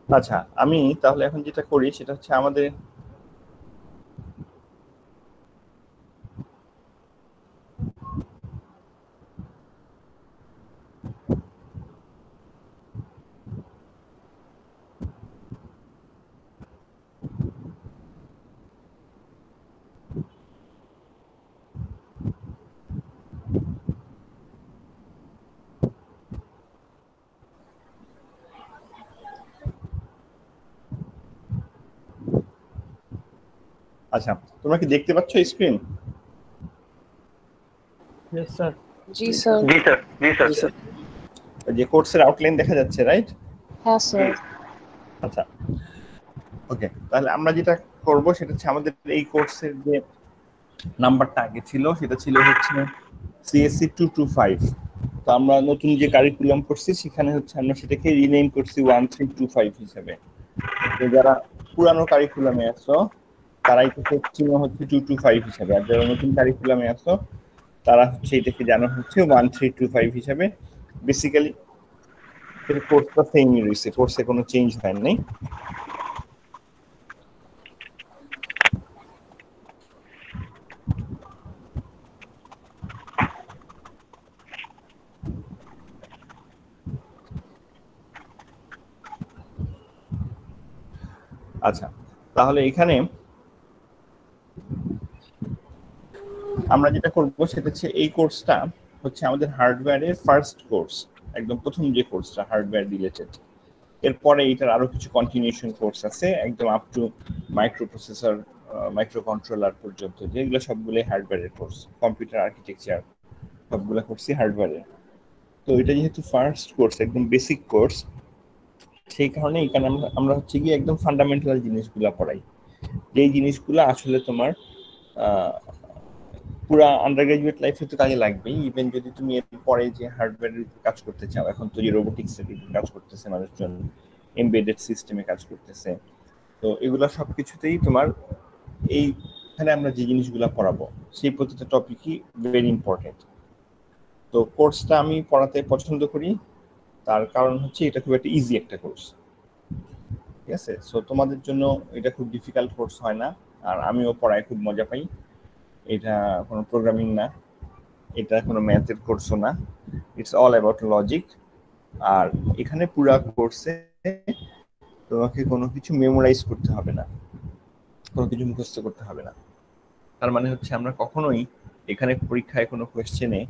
আচ্ছা, আমি তাহলে এখন যেটা করি সেটা হচ্ছে আমাদের আচ্ছা, তোমরা কি দেখতে পাচ্ছ স্ক্রিন? Yes, sir. জি স্যার। জি স্যার, জি স্যার। Yes, sir. যে কোর্সের আউটলাইন দেখা যাচ্ছে, রাইট? হ্যাঁ স্যার। আচ্ছা, ওকে, তাহলে আমরা যেটা করব সেটা হচ্ছে আমাদের এই কোর্সের যে নাম্বারটা আগে ছিল সেটা ছিল হচ্ছে সিএসসি 225। তো আমরা নতুন যে কারিকুলাম করছি সেখানে হচ্ছে আমরা সেটাকে রিনেম করছি 1325 হিসাবে। তো যারা পুরানো কারিকুলামে আছো তারাই তো চিহ্ন হচ্ছে 225 হিসাবে, আর যারা নতুন কারিকুলামে আছো তারা হচ্ছে এটাকে জানা হচ্ছে 1325 হিসাবে। বেসিক্যালি এর কোর্সটা সেমই রয়েছে, কোর্সে কোনো চেঞ্জ হয় নাই। আচ্ছা, তাহলে এখানে আমরা যেটা করব সেটা হচ্ছে এই কোর্সটা হচ্ছে আমাদের হার্ডওয়্যারের ফার্স্ট কোর্স, একদম প্রথম যে কোর্সটা হার্ডওয়্যার রিলেটেড। এরপরে এটার আরো কিছু কন্টিনিউশন কোর্স আছে একদম up to micro processor, micro controller পর্যন্ত, যেগুলো সবগুলোই হার্ডওয়্যারের কোর্স। কম্পিউটার আর্কিটেকচার সবগুলো করছি হার্ডওয়্যারে। তো এটা যেহেতু ফার্স্ট কোর্স, একদম বেসিক কোর্স, সেই কারণে এখানে আমরা হচ্ছে গিয়ে একদম ফান্ডামেন্টাল জিনিসগুলো পড়াই, যেই জিনিসগুলো আসলে তোমার পুরা আন্ডার গ্রাজুয়েট লাইফে তো কাজে লাগবেই। ইভেন যদি তুমি এর পরে যে হার্ডওয়্যারের কাজ করতে চাও, এখন তো যে রোবোটিক্সের কাজ করতেছে মানুষজন, এমবেডেড সিস্টেমে কাজ করতেছে, তো এগুলা সবকিছুতেই তোমার এইখানে আমরা যে জিনিসগুলো পড়াবো সেই প্রতিটা টপিকই ভেরি ইম্পর্টেন্ট। তো কোর্সটা আমি পড়াতে পছন্দ করি, তার কারণ হচ্ছে এটা খুব একটা ইজি একটা কোর্স, ঠিক আছে? সো তোমাদের জন্য এটা খুব ডিফিকাল্ট কোর্স হয় না, আর আমিও পড়ায় খুব মজা পাই। এটা কোনো প্রোগ্রামিং না, এটা কোনো ম্যাথের কোর্সও না, ইটস অল অ্যাবাউট লজিক। আর এখানে পুরা কোর্সে তোমাকে কোনো কিছু মেমোরাইজ করতে হবে না, কোনো কিছু মুখস্থ করতে হবে না। তার মানে হচ্ছে আমরা কখনোই এখানে পরীক্ষায় কোনো কোয়েশ্চেনে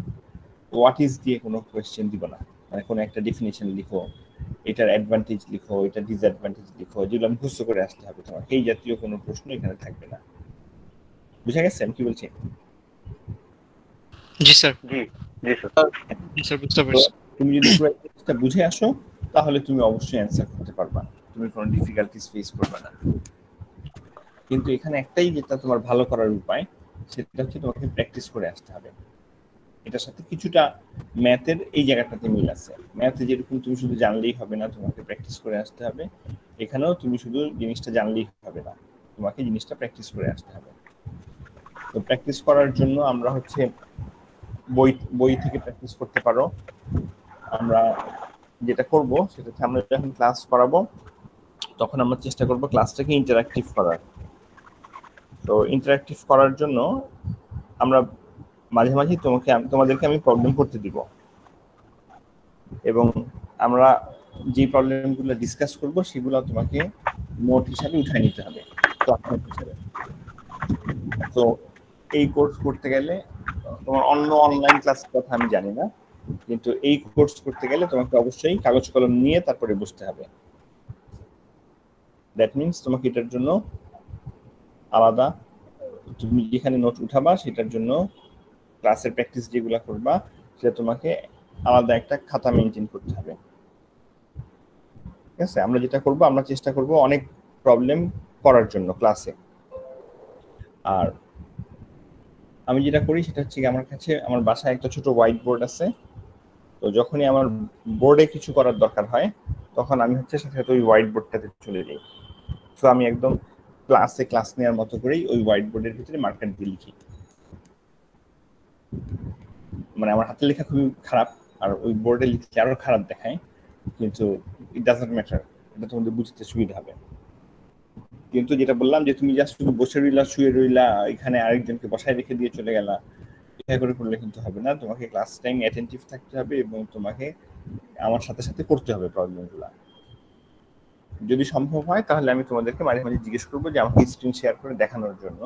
হোয়াট ইজ দিয়ে কোনো কোয়েশ্চেন দিব না, মানে কোনো একটা ডেফিনেশন লিখো, এটার অ্যাডভান্টেজ লিখো, এটার ডিসঅ্যাডভান্টেজ লিখো, যেগুলো মুখস্থ করে আসতে হবে তোমার, এই জাতীয় কোনো প্রশ্ন এখানে থাকবে না। বুঝা গেছে আমি কি বলছি? জি স্যার। জি, জি স্যার। জি স্যার, বুঝতে তো পারছি। তুমি যদি পুরো জিনিসটা বুঝে আসো তাহলে তুমি অবশ্যই অ্যান্সার করতে পারবা, তুমি কোনো ডিফিকাল্টিস ফেস করবে না। কিন্তু এখানে একটাই যেটা তোমার ভালো করার উপায়, সেটা হচ্ছে তোমাকে প্র্যাকটিস করে আসতে হবে। এটার সাথে কিছুটা ম্যাথের এই জায়গাটাতে মিল আছে। ম্যাথে যেরকম তুমি শুধু জানলেই হবে না, তোমাকে প্র্যাকটিস করে আসতে হবে। এখানেও তুমি শুধু জিনিসটা জানলেই হবে না, তোমাকে জিনিসটা প্র্যাকটিস করে আসতে হবে। তো প্র্যাকটিস করার জন্য আমরা হচ্ছে বই বই থেকে প্র্যাকটিস করতে পারো। আমরা যেটা করব সেটা হচ্ছে আমরা যখন ক্লাস করাবো তখন আমরা চেষ্টা করব ক্লাসটাকে ইন্টারঅ্যাক্টিভ করার। তো ইন্টারঅ্যাক্টিভ করার জন্য আমরা মাঝে মাঝে তোমাদেরকে আমি প্রবলেম করতে দিব, এবং আমরা যে প্রবলেমগুলো ডিসকাস করব সেগুলো তোমাকে নোট হিসাবে উঠায় নিতে হবে, ক্লাস নোট হিসাবে। তো এই কোর্স করতে গেলে তোমার অন্য অনলাইন ক্লাসের কথা আমি জানি না, কিন্তু এই কোর্স করতে গেলে তোমাকে অবশ্যই কাগজ কলম নিয়ে তারপরে বসতে হবে। দ্যাট মিনস তোমাকে এটার জন্য আলাদা, তুমি যেখানে নোট উঠাবা সেটার জন্য ক্লাসের প্র্যাকটিস যেগুলো করবা সেটা তোমাকে আলাদা একটা খাতা মেনটেন করতে হবে, ঠিক আছে? আমরা যেটা করব, আমরা চেষ্টা করব অনেক প্রবলেম করার জন্য ক্লাসে। আর আমি যেটা করি সেটা হচ্ছে আমার কাছে, আমার বাসায় একটা ছোট হোয়াইট বোর্ড আছে। তো যখনই আমার বোর্ডে কিছু করার দরকার হয় তখন আমি হচ্ছে সাথে সাথে ওই হোয়াইট বোর্ডটাতে চলে যাই। তো আমি একদম ক্লাসে ক্লাস নেওয়ার মতো করেই ওই হোয়াইট বোর্ডের ভিতরে মার্কার দিয়ে লিখি। মানে আমার হাতের লেখা খুবই খারাপ, আর ওই বোর্ডে লিখলে আরো খারাপ দেখায়, কিন্তু ইট ডাজন্ট ম্যাটার, এটা তোমাদের বুঝতে সুবিধা হবে। কিন্তু যেটা বললাম যে তুমি জাস্ট শুধু বসে রইলা, শুয়ে রইলা, এখানে আরেকজনকে বসায় রেখে দিয়ে চলে গেলা, এটা করে করলে কিন্তু হবে না। তোমাকে ক্লাস টাইম অ্যাটেন্টিভ থাকতে হবে এবং তোমাকে আমার সাথে সাথে করতে হবে প্রবলেমগুলো। যদি সম্ভব হয় তাহলে আমি তোমাদেরকে মাঝে মাঝে জিজ্ঞেস করবো যে আমাকে স্ক্রিন শেয়ার করে দেখানোর জন্য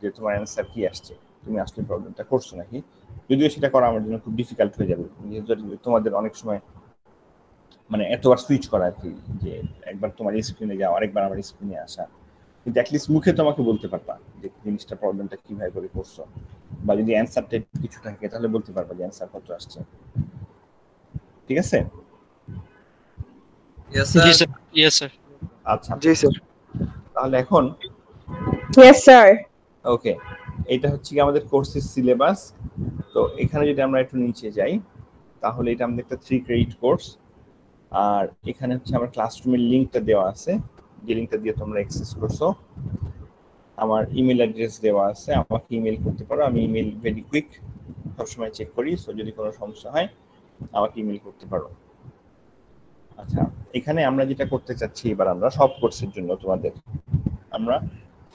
যে তোমার অ্যান্সার কি আসছে, তুমি আসলে প্রবলেমটা করছো নাকি। যদিও সেটা করা আমার জন্য খুব ডিফিকাল্ট হয়ে যাবে, যেহেতু তোমাদের অনেক সময় মানে এতবার সুইচ করা আর কি, যে একবার তোমার স্ক্রিনে যাও, আরেকবার আমার স্ক্রিনে আসা। কিন্তু অ্যাটলিস্ট মুখে তোমাকে বলতে পারবা যে জিনিসটা প্রবলেমটা কিভাবে করে করছো, বা যদি অ্যান্সারটা কিছু থাকে তাহলে বলতে পারবা যে অ্যান্সার কত আসছে। ঠিক আছে? জি স্যার। Yes sir. আচ্ছা জি স্যার। তাহলে এখন Yes, sir. ওকে, এটা হচ্ছে কি আমাদের কোর্সের সিলেবাস। তো এখানে যদি আমরা একটু নিচে যাই তাহলে এটা আমাদের একটা 3 ক্রেডিট কোর্স। আর এখানে হচ্ছে আমার ক্লাসরুমের লিঙ্কটা দেওয়া আছে, যে লিঙ্কটা দিয়ে তোমরা অ্যাক্সেস করছো। আমার ইমেল অ্যাড্রেস দেওয়া আছে, আমাকে ইমেল করতে পারো। আমি ইমেল ভেরি কুইক সবসময় চেক করি, সো যদি কোনো সমস্যা হয় আমাকে ইমেল করতে পারো। আচ্ছা, এখানে আমরা যেটা করতে চাচ্ছি এবার, আমরা সব কোর্সের জন্য তোমাদের আমরা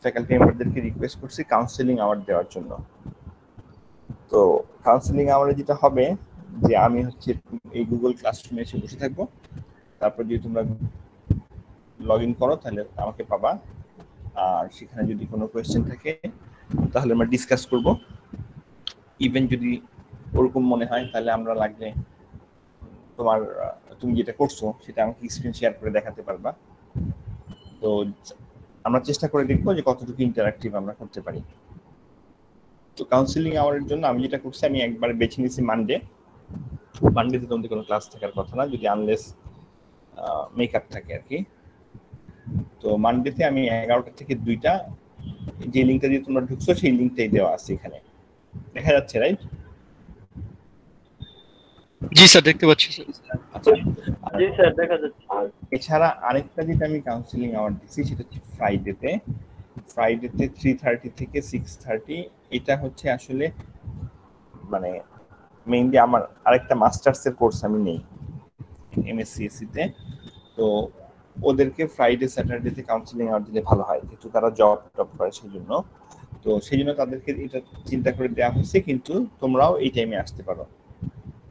ফ্যাকাল্টি মেম্বারদেরকে রিকোয়েস্ট করছি কাউন্সেলিং আওয়ার দেওয়ার জন্য। তো কাউন্সেলিং আওয়ারে যেটা হবে যে আমি হচ্ছে এই গুগল ক্লাসরুমে এসে বসে থাকবো, তারপর যদি তোমরা লগ ইন করো তাহলে আমাকে পাবা। আর সেখানে যদি কোনো কোয়েশ্চেন থাকে তাহলে আমরা ডিসকাস করব। ইভেন যদি ওরকম মনে হয় তাহলে আমরা লাগলে তুমি যেটা করছো সেটা আমাকে স্ক্রিন শেয়ার করে দেখাতে পারবা। তো আমরা চেষ্টা করে দেখবো যে কতটুকু ইন্টারঅ্যাক্টিভ আমরা করতে পারি। তো কাউন্সিলিং আওয়ারের জন্য আমি যেটা করছি, আমি একবার বেছে নিয়েছি মানডেতে তোমাদের কোনো ক্লাস থাকার কথা না, যদি আনলেস মেকআপ থাকে আর কি। তো মানডেতে আমি 11টা থেকে 2টা, যে লিঙ্কটা দিয়ে তোমরা ঢুকছো সেই লিঙ্কটাই দেওয়া আছে এখানে, দেখা যাচ্ছে রাইট? জি স্যার, দেখতে পাচ্ছি স্যার। আচ্ছা, জি স্যার দেখা যাচ্ছে। এছাড়া আরেকটা যেটা আমি কাউন্সিলিং আওয়ার দিচ্ছি সেটা হচ্ছে ফ্রাইডেতে 3:30 থেকে 6:30। এটা হচ্ছে আসলে মানে মেইনলি আমার আরেকটা মাস্টার্সের কোর্স আমি নেই এমএসসিএসসি তে। তো ওদেরকে ফ্রাইডে স্যাটারডেতে কাউন্সিলিং আওয়ার দিলে ভালো হয়, যেহেতু তারা জব করে সেই জন্য। তো সেই জন্য তাদেরকে এটা চিন্তা করে দেওয়া হয়েছে, কিন্তু তোমরাও এই টাইমে আসতে পারো।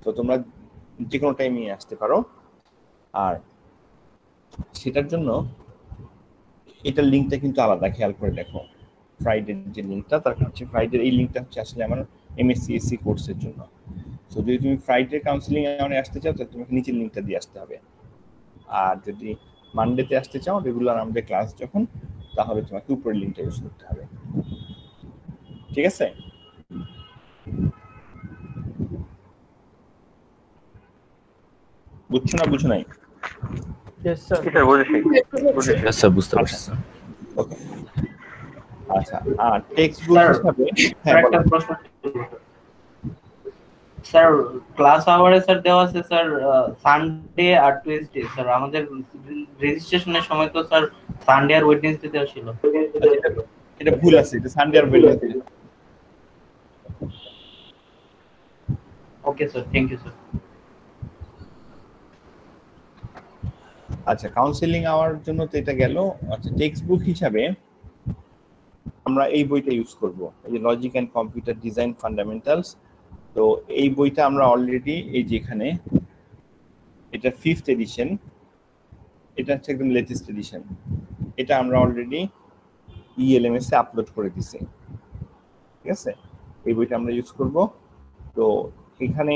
তো তোমরা যে কোনো টাইমে আসতে পারো। আর সেটার জন্য এটার লিঙ্কটা কিন্তু আলাদা, খেয়াল করে দেখো। ফ্রাইডের যে লিঙ্কটা, তার হচ্ছে ফ্রাইডের এই লিঙ্কটা হচ্ছে আসলে আমার এমএসসিএসসি কোর্সের জন্য। তো যদি তুমি ফ্রাইডে কাউন্সিলিং আওয়ারে আসতে চাও তাহলে তোমাকে নিচের লিঙ্কটা দিয়ে আসতে হবে। আর যদি মানডেতে আসতে চাও রেগুলার আমাদের ক্লাস যখন, তাহলে তোমাকে উপরের লিঙ্কটা ইউজ করতে হবে। ঠিক আছে? বুঝছো না বুঝো নাই? Yes sir. স্যার বুঝেছি বুঝেছি। আচ্ছা বুঝতে পারছি স্যার। ওকে, আচ্ছা। আর টেক্সট বুক হিসাবে হ্যাঁ একটা বলো। প্রশ্ন স্যার, ক্লাস আওয়ারে স্যার দেওয়া আছে স্যার সানডে আর টুইসডে। স্যার আমাদের রেজিস্ট্রেশনের সময় তো স্যার সানডে আর ওয়েডনেসডে দেওয়া ছিল। এটা ভুল আছে, এটা সানডে আর Wednesday. Okay sir, thank you sir. আচ্ছা, কাউন্সিলিং আওয়ার জন্য তো এটা গেল। আচ্ছা, টেক্সট বুক হিসাবে আমরা এই বইটা ইউজ করব, এই যে logic and computer design fundamentals. তো এই বইটা আমরা অলরেডি এই যে এখানে, এটা 5th এডিশন, এটা হচ্ছে একদম লেটেস্ট এডিশন। এটা আমরা অলরেডি ইএলএমএস এ আপলোড করে দিছি। ঠিক আছে, এই বইটা আমরা ইউজ করব। তো এখানে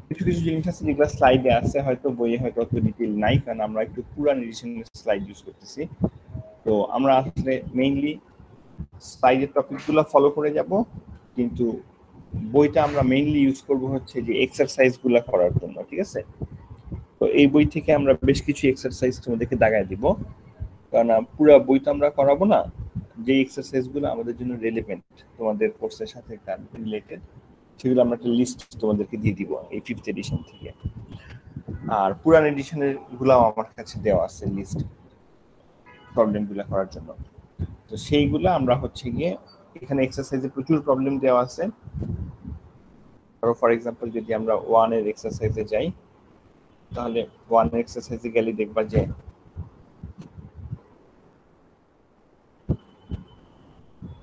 কিছু কিছু জিনিস আছে যেগুলো স্লাইডে আছে, হয়তো বইয়ে হয়তো অত ডিটেইল নাই, কারণ আমরা একটু পুরান এডিশনের স্লাইড ইউজ করতেছি। তো আমরা আসলে মেইনলি স্লাইডের টপিকগুলো ফলো করে যাব, কিন্তু বইটা আমরা মেইনলি ইউজ করব হচ্ছে যে এক্সারসাইজগুলো করার জন্য। ঠিক আছে? তো এই বই থেকে আমরা বেশ কিছু এক্সারসাইজ তোমাদেরকে দাগায় দিব, কারণ পুরো বইটা আমরা করাবো না। যে এক্সারসাইজগুলো আমাদের জন্য রেলেভেন্ট, তোমাদের কোর্সের সাথে রিলেটেড, সেগুলো আমরা একটা লিস্ট তোমাদেরকে দিয়ে দিব এই 5th এডিশন থেকে। আর পুরান এডিশনের গুলাও আমার কাছে দেওয়া আছে লিস্ট প্রবলেমগুলো করার জন্য। তো সেইগুলো আমরা হচ্ছে গিয়ে এখানে এক্সারসাইজে প্রচুর প্রবলেম দেওয়া আছে। ফর এক্সাম্পল যদি আমরা 1 এর এক্সারসাইজে যাই, তাহলে 1 এক্সারসাইজে গেলে দেখবা যে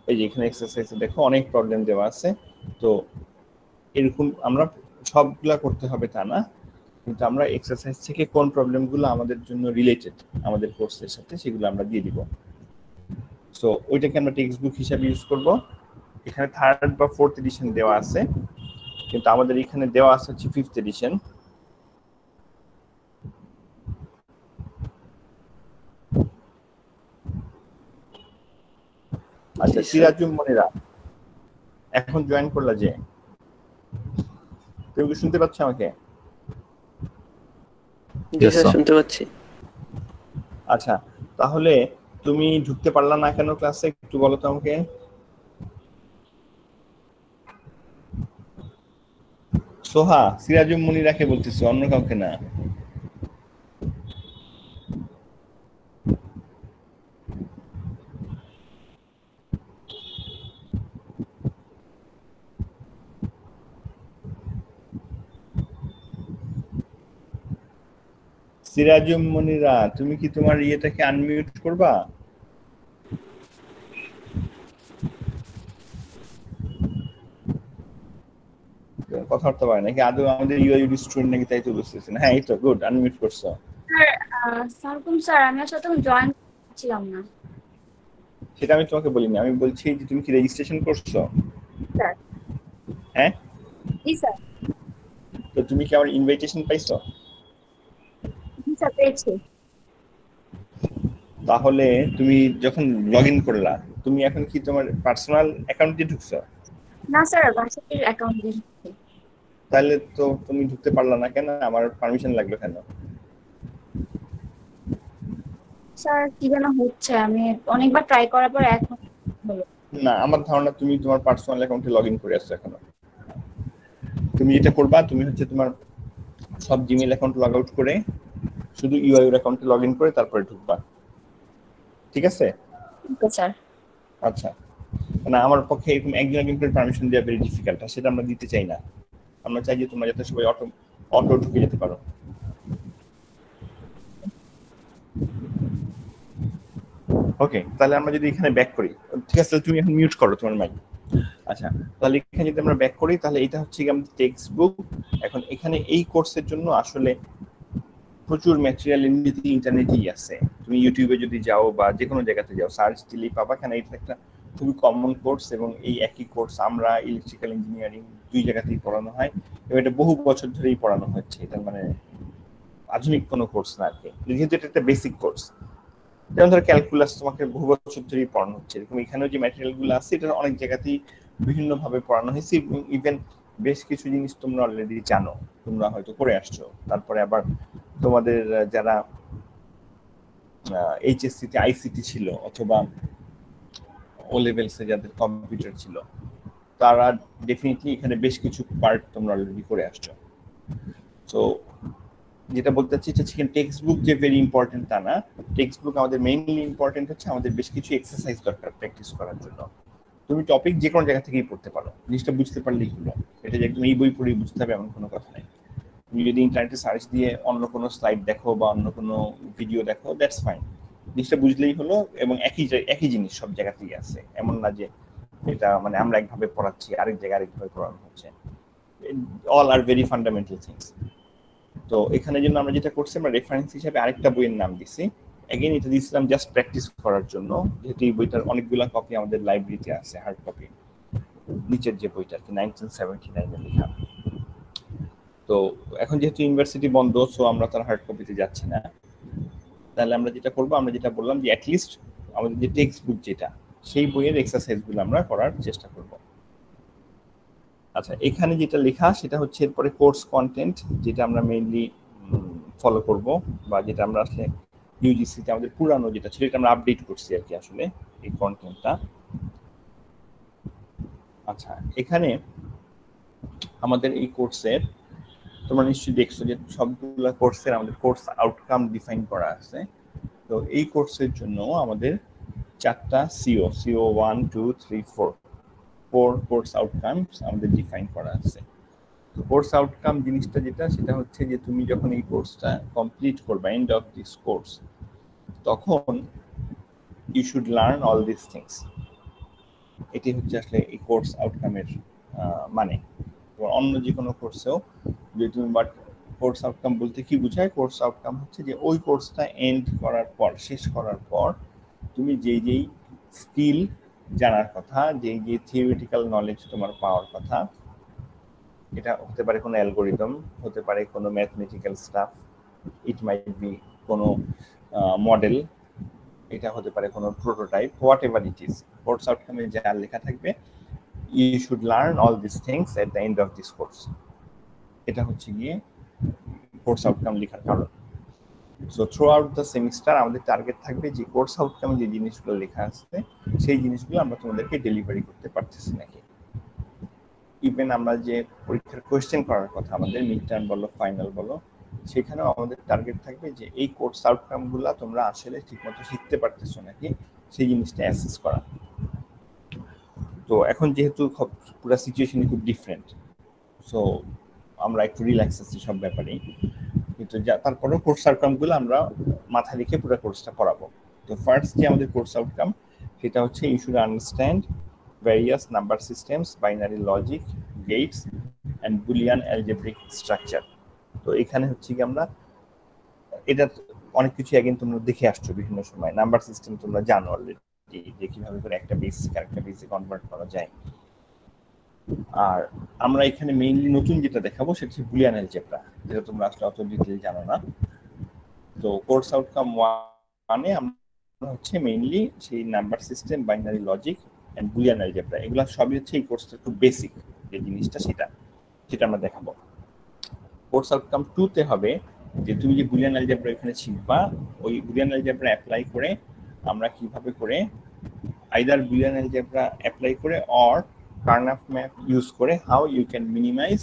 এই যে এখানে এক্সারসাইজে দেখো অনেক প্রবলেম দেওয়া আছে। তো এরকম আমরা সবগুলা করতে হবে তা না, কিন্তু আমরা এক্সারসাইজ থেকে কোন প্রবলেমগুলো আমাদের জন্য রিলেটেড আমাদের কোর্সের সাথে সেগুলো আমরা দিয়ে দিব। সো ওইটাকে আমরা টেক্সট বুক হিসাবে ইউজ করব। এখানে 3rd বা 4th এডিশন দেওয়া আছে, কিন্তু আমাদের এখানে দেওয়া আছে হচ্ছে 5th এডিশন। আচ্ছা, সিরাজুম মনিরা এখন জয়েন করলা যে, তুমি কি শুনতে পাচ্ছ আমাকে? জি স্যার, শুনতে পাচ্ছি। আচ্ছা, তাহলে তুমি ঢুকতে পারলা না কেন ক্লাসে, একটু বলো তো আমাকে। সোহা, সিরাজুম মনিরাকে বলতেছি, অন্য কাউকে না। সিরাজুম মনিরা, তুমি কি তোমার ইয়েটাকে আনমিউট করবা? কথাবার্তা পারে নাকি আদৌ আমাদের ইউআইডি স্টুডেন্ট নাকি, তাই তো বুঝতেছেন। হ্যাঁ, এই তো গুড, আনমিউট করছো। স্যার আমি আসলে জয়েন করছিলাম না। সেটা আমি তোমাকে বলিনি, আমি বলছি যে তুমি কি রেজিস্ট্রেশন করছো? স্যার। হ্যাঁ জি স্যার। তো তুমি কি আমার ইনভাইটেশন পাইছো? জি স্যার, পেয়েছি। তাহলে তুমি যখন লগইন করলা, তুমি এখন কি তোমার পার্সোনাল অ্যাকাউন্টে ঢুকছো? না স্যার, ভার্সিটির অ্যাকাউন্ট দিয়ে। তাহলে তো তুমি ঢুকতে পারলা না কেন? আমার পারমিশন লাগলো কেন? স্যার কি যেন হচ্ছে, আমি অনেকবার ট্রাই করার পর এখন হলো না, আমার ধারণা তুমি তোমার পার্সোনাল অ্যাকাউন্টে লগইন করে আসছো এখনো। তুমি যেটা করবা, তুমি হচ্ছে তোমার সব জিমেইল অ্যাকাউন্ট লগ আউট করে শুধু ইউআইউর অ্যাকাউন্টে লগইন করে তারপরে ঢুকবা, ঠিক আছে? Okay sir. আচ্ছা, না আমার পক্ষে এরকম একজন একজন করে পারমিশন দেওয়া ভেরি ডিফিকাল্ট, আর সেটা আমরা দিতে চাই না। আমরা চাই যে তোমরা যাতে সবাই অটো ঢুকে যেতে পারো। ওকে, তাহলে আমরা যদি এখানে ব্যাক করি, ঠিক আছে, তুমি এখন মিউট করো তোমার মাইক। আচ্ছা, তাহলে এখানে যদি আমরা ব্যাক করি, তাহলে এটা হচ্ছে আমাদের টেক্সট বুক। এখন এখানে এই কোর্সের জন্য আসলে প্রচুর ম্যাটেরিয়াল এমনিতেই ইন্টারনেটেই আছে। তুমি ইউটিউবে যদি যাও বা যে কোনো জায়গাতে যাও, সার্চ দিলেই পাবা, কেন এটা একটা খুবই কমন কোর্স, এবং এই একই কোর্স আমরা ইলেকট্রিক্যাল ইঞ্জিনিয়ারিং দুই জায়গাতেই পড়ানো হয়, এবং এটা বহু বছর ধরেই পড়ানো হচ্ছে। এটা মানে আধুনিক কোনো কোর্স না আর কি, যেহেতু এটা একটা বেসিক কোর্স। যেমন ধরো ক্যালকুলাস তোমাকে বহু বছর ধরেই পড়ানো হচ্ছে, এরকম এখানেও যে ম্যাটেরিয়ালগুলো আছে এটা অনেক জায়গাতেই বিভিন্নভাবে পড়ানো হয়েছে। ইভেন বেশ কিছু জিনিস তোমরা অলরেডি জানো, তোমরা হয়তো করে আসছো। তারপরে আবার তোমাদের যারা এইচএসসি তে আইসিটি ছিল অথবা ও লেভেলসে যাদের কম্পিউটার ছিল, তারা ডেফিনেটলি এখানে বেশ কিছু পার্ট তোমরা অলরেডি করে আসছো। তো যেটা বলতে চাচ্ছি, টেক্সট বুক যে ভেরি ইম্পর্টেন্ট তা না। টেক্সট বুক আমাদের মেইনলি ইম্পর্টেন্ট হচ্ছে আমাদের বেশ কিছু এক্সারসাইজ দরকার প্র্যাকটিস করার জন্য। তুমি টপিক যে কোনো জায়গা থেকেই পড়তে পারো, জিনিসটা বুঝতে পারলেই হলো। এটা যে একদম এই বই পড়েই বুঝতে হবে এমন কোনো কথা নেই। তুমি যদি ইন্টারনেটে সার্চ দিয়ে অন্য কোনো স্লাইড দেখো বা অন্য কোনো ভিডিও দেখো, দ্যাটস ফাইন, জিনিসটা বুঝলেই হলো। এবং একই জিনিস সব জায়গাতেই আছে, এমন না যে এটা মানে আমরা একভাবে পড়াচ্ছি আরেক জায়গায় আরেকভাবে পড়ানো হচ্ছে। All are very fundamental things. তো এখানে জন্য আমরা যেটা করছি, আমরা রেফারেন্স হিসেবে আরেকটা বইয়ের নাম দিছি। এগেইন এটা দিয়েছিলাম জাস্ট প্র্যাকটিস করার জন্য, যেহেতু এই বইটার অনেকগুলো কপি আমাদের লাইব্রেরিতে আছে, হার্ড কপি। নিচের যে বইটা 1979 এ লেখা। তো এখন যেহেতু ইউনিভার্সিটি বন্ধ, সো আমরা তার হার্ড কপিতে যাচ্ছি না। তাহলে আমরা যেটা করবো, আমরা যেটা বললাম যে অ্যাটলিস্ট আমাদের যে টেক্সট বুক যেটা, সেই বইয়ের এক্সারসাইজগুলো আমরা করার চেষ্টা করব। আচ্ছা, এখানে যেটা লেখা সেটা হচ্ছে এরপরে কোর্স কন্টেন্ট, যেটা আমরা মেইনলি ফলো করব, বা যেটা আমরা আসলে ইউজিসিতে আমাদের পুরানো যেটা ছিল এটা আমরা আপডেট করছি আর কি আসলে এই কন্টেন্টটা। আচ্ছা, এখানে আমাদের এই কোর্সের তোমরা নিশ্চয়ই দেখছো যে সবগুলো কোর্সের আমাদের কোর্স আউটকাম ডিফাইন করা আছে। তো এই কোর্সের জন্য আমাদের 4টা সিও 1 2 3 4 কোর্স আউটকামস আমাদের ডিফাইন করা আছে। কোর্স আউটকাম জিনিসটা যেটা সেটা হচ্ছে যে তুমি যখন এই কোর্সটা কমপ্লিট করবে এন্ড অফ দিস কোর্স, তখন you should learn all this things. এটি হচ্ছে আসলে এই কোর্স আউটকামের মানে। অন্য যে কোনো কোর্সেও যদি তুমি বাট কোর্স আউটকাম বলতে কি বোঝায়, কোর্স আউটকাম হচ্ছে যে ওই কোর্সটা এন্ড করার পর, শেষ করার পর তুমি যেই স্কিল জানার কথা, যেই থিওরিটিক্যাল নলেজ তোমার পাওয়ার কথা, এটা হতে পারে কোনো অ্যালগোরিদম, হতে পারে কোনো mathematical stuff, it might be কোনো মডেল, এটা হতে পারে কোনো prototype, whatever it is, course আউটকামে যা লেখা থাকবে you should learn all this things at the end of this course. এটা হচ্ছে গিয়ে কোর্স আউটকাম লেখার কারণ। So throughout the semester আমাদের টার্গেট থাকবে যে কোর্স আউটকামে যে জিনিসগুলো লেখা আছে সেই জিনিসগুলো আমরা তোমাদেরকে ডেলিভারি করতে পারতেছি নাকি। ইভেন আমরা যে পরীক্ষার কোয়েশ্চেন করার কথা আমাদের মিড টার্ম বলো ফাইনাল বলো, সেখানেও আমাদের টার্গেট থাকবে যে এই কোর্স আউটকামগুলো তোমরা আসলে ঠিকমতো শিখতে পারতেছো নাকি সেই জিনিসটা অ্যাসেস করা। তো এখন যেহেতু পুরো সিচুয়েশনই খুব ডিফারেন্ট, সো আমরা একটু রিল্যাক্স আছি সব ব্যাপারেই, কিন্তু তারপরেও কোর্স আউটকামগুলো আমরা মাথায় রেখে পুরো কোর্সটা পড়াবো। তো ফার্স্ট যে আমাদের কোর্স আউটকাম সেটা হচ্ছে you should understand various number systems, binary logic, gates and boolean algebraic structure। তো এখানে হচ্ছে কি আমরা এটা অনেক কিছু আগে তোমরা দেখে আসছো বিভিন্ন সময়, নাম্বার সিস্টেম তোমরা জানো অলরেডি যে কিভাবে করে একটা বেস আরেকটা বেসে কনভার্ট করা যায়। আর আমরা এখানে মেইনলি নতুন যেটা দেখাবো সেটা হচ্ছে বুলিয়ান অ্যালজেব্রা, যেটা তোমরা আসলে অত ডিটেইল জানো না। তো কোর্স আউটকাম 1 এ আমরা হচ্ছে মেইনলি সেই number system, binary logic and Boolean algebra, এগুলা সবই হচ্ছে এই কোর্সটা খুব বেসিক যে জিনিসটা সেটা আমরা দেখাবো। কোর্স আউটকাম 2 তে হবে যে তুমি যে বুলিয়ান অ্যালজেব্রা এখানে শিখবা, ওই বুলিয়ান অ্যালজেব্রা অ্যাপ্লাই করে আমরা কিভাবে করে আইদার বুলিয়ান অ্যালজেব্রা অ্যাপ্লাই করে অর কার্নাফ ম্যাপ ইউজ করে how you can minimise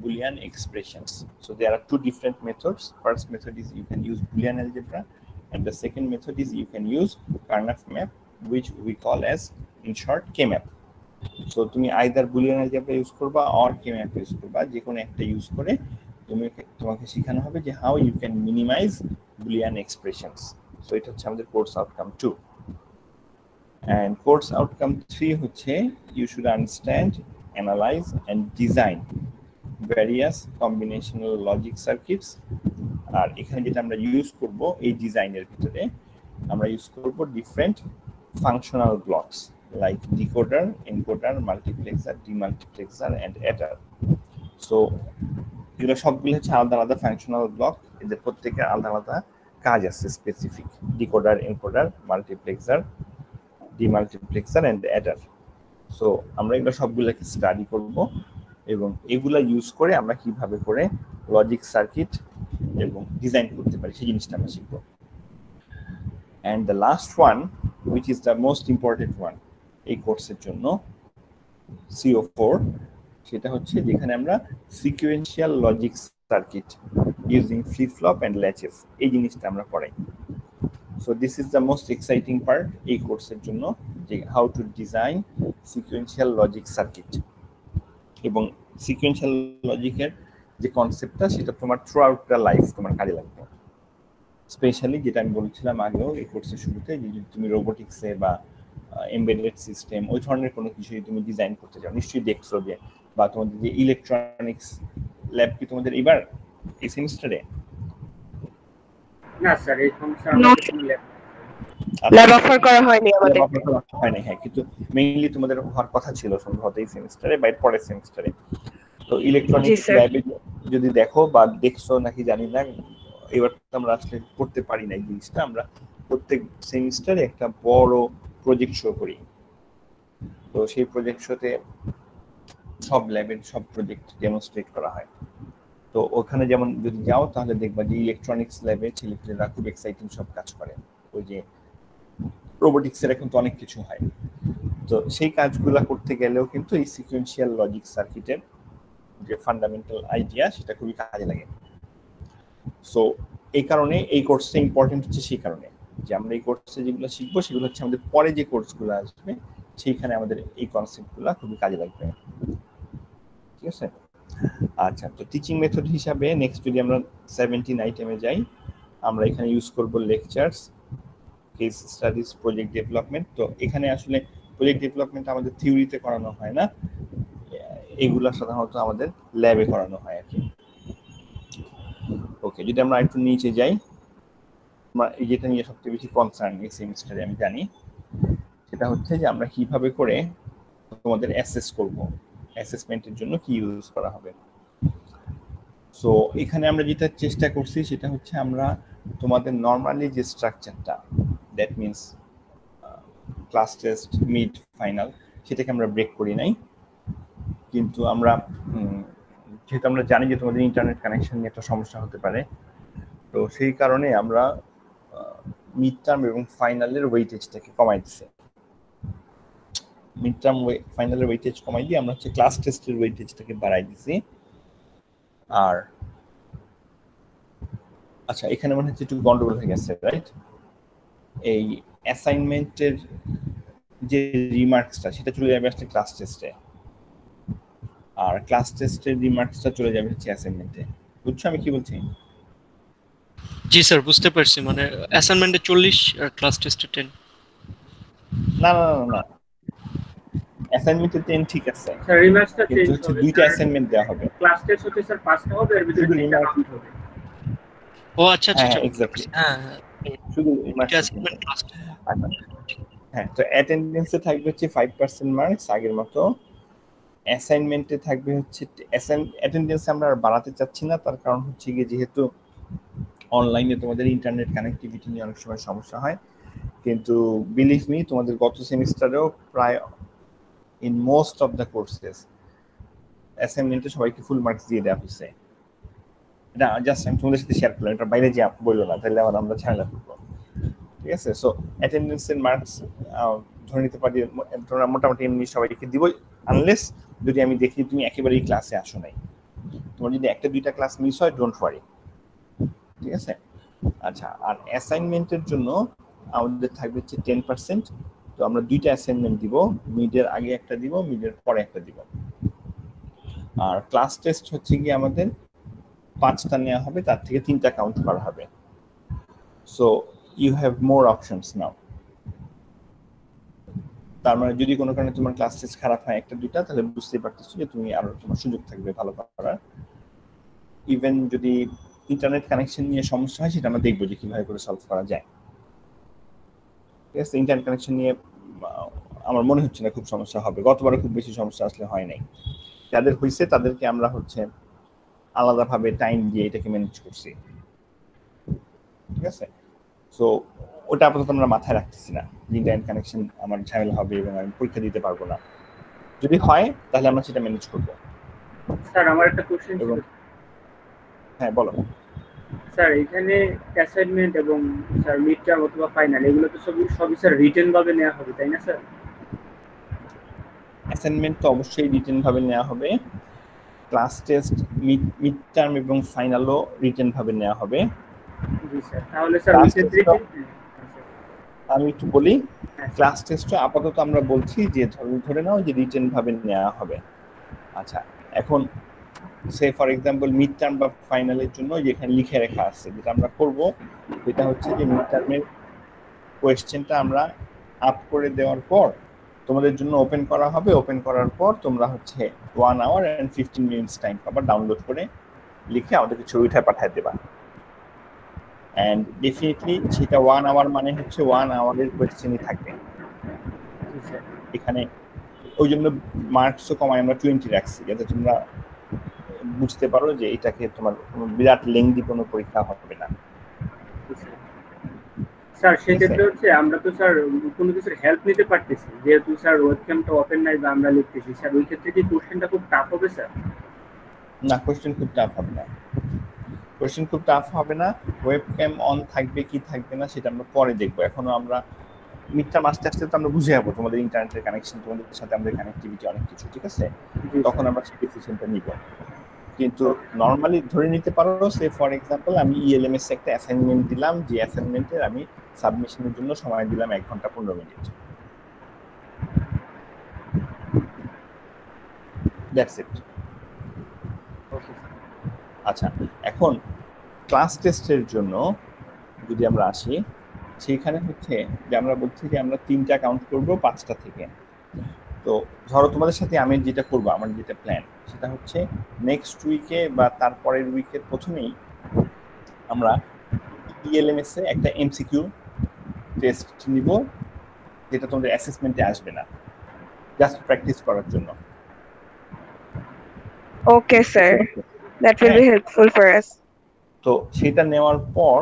Boolean expressions. So there are two different methods. First method is you can use Boolean algebra, and the second method is you can use Karnaugh map, which we call as in short K-map. So তুমি either Boolean algebra use করবা or K-map use করবা, যে কোনো একটা use করে তোমাকে শেখানো হবে যে how you can minimize Boolean expressions. So এটা হচ্ছে আমাদের course outcome 2. And course outcome 3 হচ্ছে you should understand, analyze and design various combinational logic circuits। আর এখানে যেটা আমরা ইউজ করব এই ডিজাইনের ভিতরে আমরা ইউজ করব different functional blocks like decoder, encoder, multiplexer, demultiplexer and adder. So এগুলো সবগুলো হচ্ছে আলাদা আলাদা ফাংশনাল ব্লক, এদের প্রত্যেকের আলাদা আলাদা কাজ আছে specific, decoder, encoder, multiplexer, demultiplexer and adder. So আমরা এগুলো সবগুলোকে স্টাডি করব এবং এগুলা ইউজ করে আমরা কিভাবে করে লজিক সার্কিট এবং ডিজাইন করতে পারি সেই জিনিসটা আমরা শিখব। And the last one which is the most important one এই কোর্সের জন্য CO4, সেটা হচ্ছে যেখানে আমরা sequential logic circuit using flip flop and latches এই জিনিসটা আমরা পড়াই। So this is the most exciting part এই কোর্সের জন্য, যে how to design sequential logic circuit. এবং সিকোয়েন্সিয়াল লজিকের যে কনসেপ্টটা সেটা তোমার থ্রু আউট দ্য লাইফ তোমার কাজে লাগবে। স্পেশালি যেটা আমি বলছিলাম আগেও এই কোর্সের শুরুতে, যে যদি তুমি রোবোটিক্সে বা এমবেডেড সিস্টেম ওই ধরনের কোনো কিছু তুমি ডিজাইন করতে চাও, নিশ্চয়ই দেখছো যে বা তোমাদের যে ইলেকট্রনিক্স ল্যাব কি তোমাদের এবার এই সেমিস্টারে? না স্যার, এই সেমিস্টারে ল্যাব অফার করা হয়নি আমাদের। হয়নি, হ্যাঁ, কিন্তু মেইনলি তোমাদের হওয়ার কথা ছিল সম্ভবত এই সেমিস্টারে বা পরের সেমিস্টারে। তো ইলেকট্রনিক্স ল্যাবে যদি দেখো বা দেখছো নাকি জানি না, এবার তো আমরা আসলে করতে পারি না এই জিনিসটা। আমরা প্রত্যেক সেমিস্টারে একটা বড় প্রজেক্ট শো করি, তো সেই প্রজেক্ট শোতে সব ল্যাবের সব প্রজেক্ট ডেমনস্ট্রেট করা হয়। তো ওখানে যেমন যদি যাও তাহলে দেখবা যে ইলেকট্রনিক্স ল্যাবে ছেলেপেলেরা খুব এক্সাইটিং সব কাজ করে, ওই যে রোবোটিক্সের এখন তো অনেক কিছু হয়। তো সেই কাজগুলো করতে গেলেও কিন্তু এই সিকোয়েন্সিয়াল লজিক সার্কিটের যে ফান্ডামেন্টাল আইডিয়া সেটা খুবই কাজে লাগে। সো এই কারণে এই কোর্সটা ইম্পর্টেন্ট হচ্ছে, সেই কারণে যে আমরা এই কোর্সে যেগুলো শিখবো সেগুলো হচ্ছে আমাদের পরে যে কোর্সগুলো আসবে সেইখানে আমাদের এই কনসেপ্টগুলো খুবই কাজে লাগবে। ঠিক আছে? আচ্ছা, তো টিচিং মেথড হিসাবে নেক্সট যদি আমরা 17 আইটেমে যাই, আমরা এখানে ইউজ করব lectures, case studies, project development. তো এখানে আসলে প্রজেক্ট ডেভেলপমেন্ট আমাদের থিওরিতে করানো হয় না, এগুলা সাধারণত আমাদের ল্যাবে করানো হয় আর কি। ওকে, যদি আমরা একটু নিচে যাই, আমরা যেটা নিয়ে সবচেয়ে বেশি কনসার্ন এই সেমিস্টারে আমি জানি, সেটা হচ্ছে যে আমরা কিভাবে করে তোমাদের অ্যাসেস করব, অ্যাসেসমেন্টের জন্য কি ইউজ করা হবে। সো এখানে আমরা যেটা চেষ্টা করছি সেটা হচ্ছে আমরা তোমাদের নর্মালি যে স্ট্রাকচারটা, that means class test, mid, final, সেটাকে আমরা ব্রেক করি নাই। কিন্তু আমরা যেহেতু আমরা জানি যে তোমাদের ইন্টারনেট কানেকশন নিয়ে একটা সমস্যা হতে পারে, তো সেই কারণে আমরা মিড টার্ম এবং ফাইনালের ওয়েটেজটাকে কমাই দিচ্ছি। মিড টার্ম ফাইনালের ওয়েটেজ কমাই দিয়ে আমরা হচ্ছে ক্লাস টেস্টের ওয়েটেজটাকে বাড়াই দিছি। আর আচ্ছা, এখানে মনে হচ্ছে একটু গন্ডগোল হয়ে গেছে, রাইট? এই অ্যাসাইনমেন্টের যে রিমার্কসটা সেটা চলে যাবে আসলে ক্লাস টেস্টে, আর ক্লাস টেস্টের রিমার্কসটা চলে যাবে হচ্ছে অ্যাসাইনমেন্টে। বুঝছো আমি কি বলছি? জি স্যার, বুঝতে পারছি। মানে অ্যাসাইনমেন্টে 40 আর ক্লাস টেস্টে 10। না না না না, অ্যাসাইনমেন্টে 10 ঠিক আছে, স্যার রিমার্কসটা কিন্তু চেঞ্জ হচ্ছে হবে, দুইটা অ্যাসাইনমেন্ট দেওয়া হবে। ক্লাস টেস্ট হচ্ছে স্যার 5টা হবে, এর ভিতরে শুধু 3টা remark- কাউন্ট হবে। ও আচ্ছা আচ্ছা হ্যাঁ আচ্ছা, এক্স্যাক্টলি, হ্যাঁ শুধু অ্যাসাইনমেন্ট ক্লাস। হ্যাঁ, তো অ্যাটেন্ডেন্সে থাকবে হচ্ছে 5% মার্কস আগের মতো। অ্যাসাইনমেন্টে থাকবে হচ্ছে অ্যাটেন্ডেন্স আমরা আর বাড়াতে চাচ্ছি না, তার কারণ হচ্ছে গিয়ে যেহেতু অনলাইনে তোমাদের ইন্টারনেট কানেক্টিভিটি নিয়ে অনেক সময় সমস্যা হয়। কিন্তু বিলিভ মি, তোমাদের গত সেমিস্টারেও প্রায় in most of the courses অ্যাসাইনমেন্টে সবাইকে ফুল মার্কস দিয়ে দেওয়া হয়েছে। এটা জাস্ট আমি তোমাদের সাথে শেয়ার করলাম, এটা বাইরে যে বললো না, তাহলে আবার আমরা ঝামেলা করবো। ঠিক আছে, সো অ্যাটেন্ডেন্সের মার্কস ধরে নিতে পারি তোমরা মোটামুটি এমনি সবাইকে দিবই, আনলেস যদি আমি দেখি তুমি একেবারেই ক্লাসে আসো নাই। তোমার যদি একটা দুইটা ক্লাস মিস হয়, ডোন্ট ওয়ারি, ঠিক আছে? আচ্ছা, আর অ্যাসাইনমেন্টের জন্য আমাদের থাকবে হচ্ছে 10%। তো আমরা দুইটা অ্যাসাইনমেন্ট দিব, মিডের আগে একটা দিব, মিডের পরে একটা দিব। আর ক্লাস টেস্ট হচ্ছে গিয়ে আমাদের 5টা নেওয়া হবে, তার থেকে 3টা কাউন্ট করা হবে। So you have more options now. তার মানে যদি কোনো কারণে তোমার ক্লাস টেস্ট খারাপ হয় একটা দুইটা, তাহলে বুঝতেই পারতেছো যে তুমি আরো তোমার সুযোগ থাকবে ভালো করার। ইভেন যদি ইন্টারনেট কানেকশন নিয়ে সমস্যা হয়, সেটা আমরা দেখবো যে কিভাবে করে সলভ করা যায়। ঠিক আছে, ইন্টারনেট কানেকশন নিয়ে আমার মনে হচ্ছে না খুব সমস্যা হবে, গতবারে খুব বেশি সমস্যা আসলে হয় নাই। যাদের হয়েছে তাদেরকে আমরা হচ্ছে আলাদাভাবে টাইম দিয়ে এটাকে ম্যানেজ করছি। ঠিক আছে, সো ওটা আপাতত আমরা মাথায় রাখতেছি না, ইন্টারনেট কানেকশন আমার ঝামেলা হবে এবং আমি পরীক্ষা দিতে পারবো না। যদি হয় তাহলে আমরা সেটা ম্যানেজ করবো। স্যার আমার একটা কোশ্চেন ছিল। হ্যাঁ বলো। স্যার এখানে অ্যাসাইনমেন্ট এবং স্যার মিড টার্ম অথবা ফাইনাল এগুলো তো সবই স্যার রিটেন ভাবে নেওয়া হবে, তাই না স্যার? অ্যাসাইনমেন্ট তো অবশ্যই রিটেন ভাবে নেওয়া হবে, ক্লাস টেস্ট, মিড টার্ম এবং ফাইনালও রিটেন ভাবে নেওয়া হবে। জি স্যার, তাহলে স্যার Class ওই ক্ষেত্রে test আমি একটু বলি, ক্লাস টেস্টটা আপাতত আমরা বলছি যে ধরে নাও যে রিটেন ভাবে নেওয়া হবে। আচ্ছা, এখন সে ফর এক্সাম্পল মিড টার্ম বা ফাইনালের জন্য যেখানে লিখে রাখা আছে, যেটা আমরা করব সেটা হচ্ছে যে মিড টার্মের কোয়েশ্চেনটা আমরা আপ করে দেওয়ার পর তোমাদের জন্য ওপেন করা হবে। ওপেন করার পর তোমরা হচ্ছে 1 hour and 15 minutes টাইম পাবা ডাউনলোড করে লিখে আমাদেরকে ছবি উঠায় পাঠিয়ে দেবা। এন্ড ডেফিনেটলি সেটা 1 hour মানে হচ্ছে 1 hour-এর কোয়েশ্চেনই থাকবে এখানে। ওই জন্য মার্কসও কমায় আমরা 20 রাখছি, যাতে তোমরা বুঝতে পারো যে এটাকে তোমার কোনো বিরাট লেংদি কোনো পরীক্ষা হবে না। স্যার সেক্ষেত্রে হচ্ছে আমরা তো স্যার কোনো কিছুর হেল্প নিতে পারতেছি, যেহেতু স্যার ওয়েবক্যামটা ওপেন নাই বা আমরা লিখতেছি, স্যার ওই ক্ষেত্রে কি কোশ্চেনটা খুব টাফ হবে স্যার? না, কোশ্চেন খুব টাফ হবে না, কোশ্চেন খুব টাফ হবে না। ওয়েবক্যাম অন থাকবে কি থাকবে না সেটা আমরা পরে দেখবো। এখনো আমরা মিডটা আস্তে আস্তে তো আমরা বুঝে যাবো তোমাদের ইন্টারনেটের কানেকশন, তোমাদের সাথে আমাদের কানেক্টিভিটি অনেক কিছু, ঠিক আছে? তখন আমরা সেই ডিসিশনটা নিব। কিন্তু নর্মালি ধরে নিতে পারো, সে ফর এক্সাম্পল আমি ইএলএমএস একটা অ্যাসাইনমেন্ট দিলাম, যে অ্যাসাইনমেন্টের আমি সাবমিশনের জন্য সময় দিলাম 1 ঘন্টা 15 মিনিট। That's it. ওকে আচ্ছা, এখন ক্লাস টেস্টের জন্য যদি আমরা আসি, সেইখানে হচ্ছে যে আমরা বলছি যে আমরা 3টা কাউন্ট করব 5টা থেকে। তো ধরো তোমাদের সাথে আমি যেটা করবো, আমার যেটা প্ল্যান সেটা হচ্ছে নেক্সট উইকে বা তারপরের উইকের প্রথমেই আমরা ইএলএমএস এ একটা এমসিকিউ টেস্ট নিব, যেটা তোমাদের অ্যাসেসমেন্টে আসবে না, জাস্ট প্র্যাকটিস করার জন্য। Okay, sir. That will be helpful for us. তো সেটা নেওয়ার পর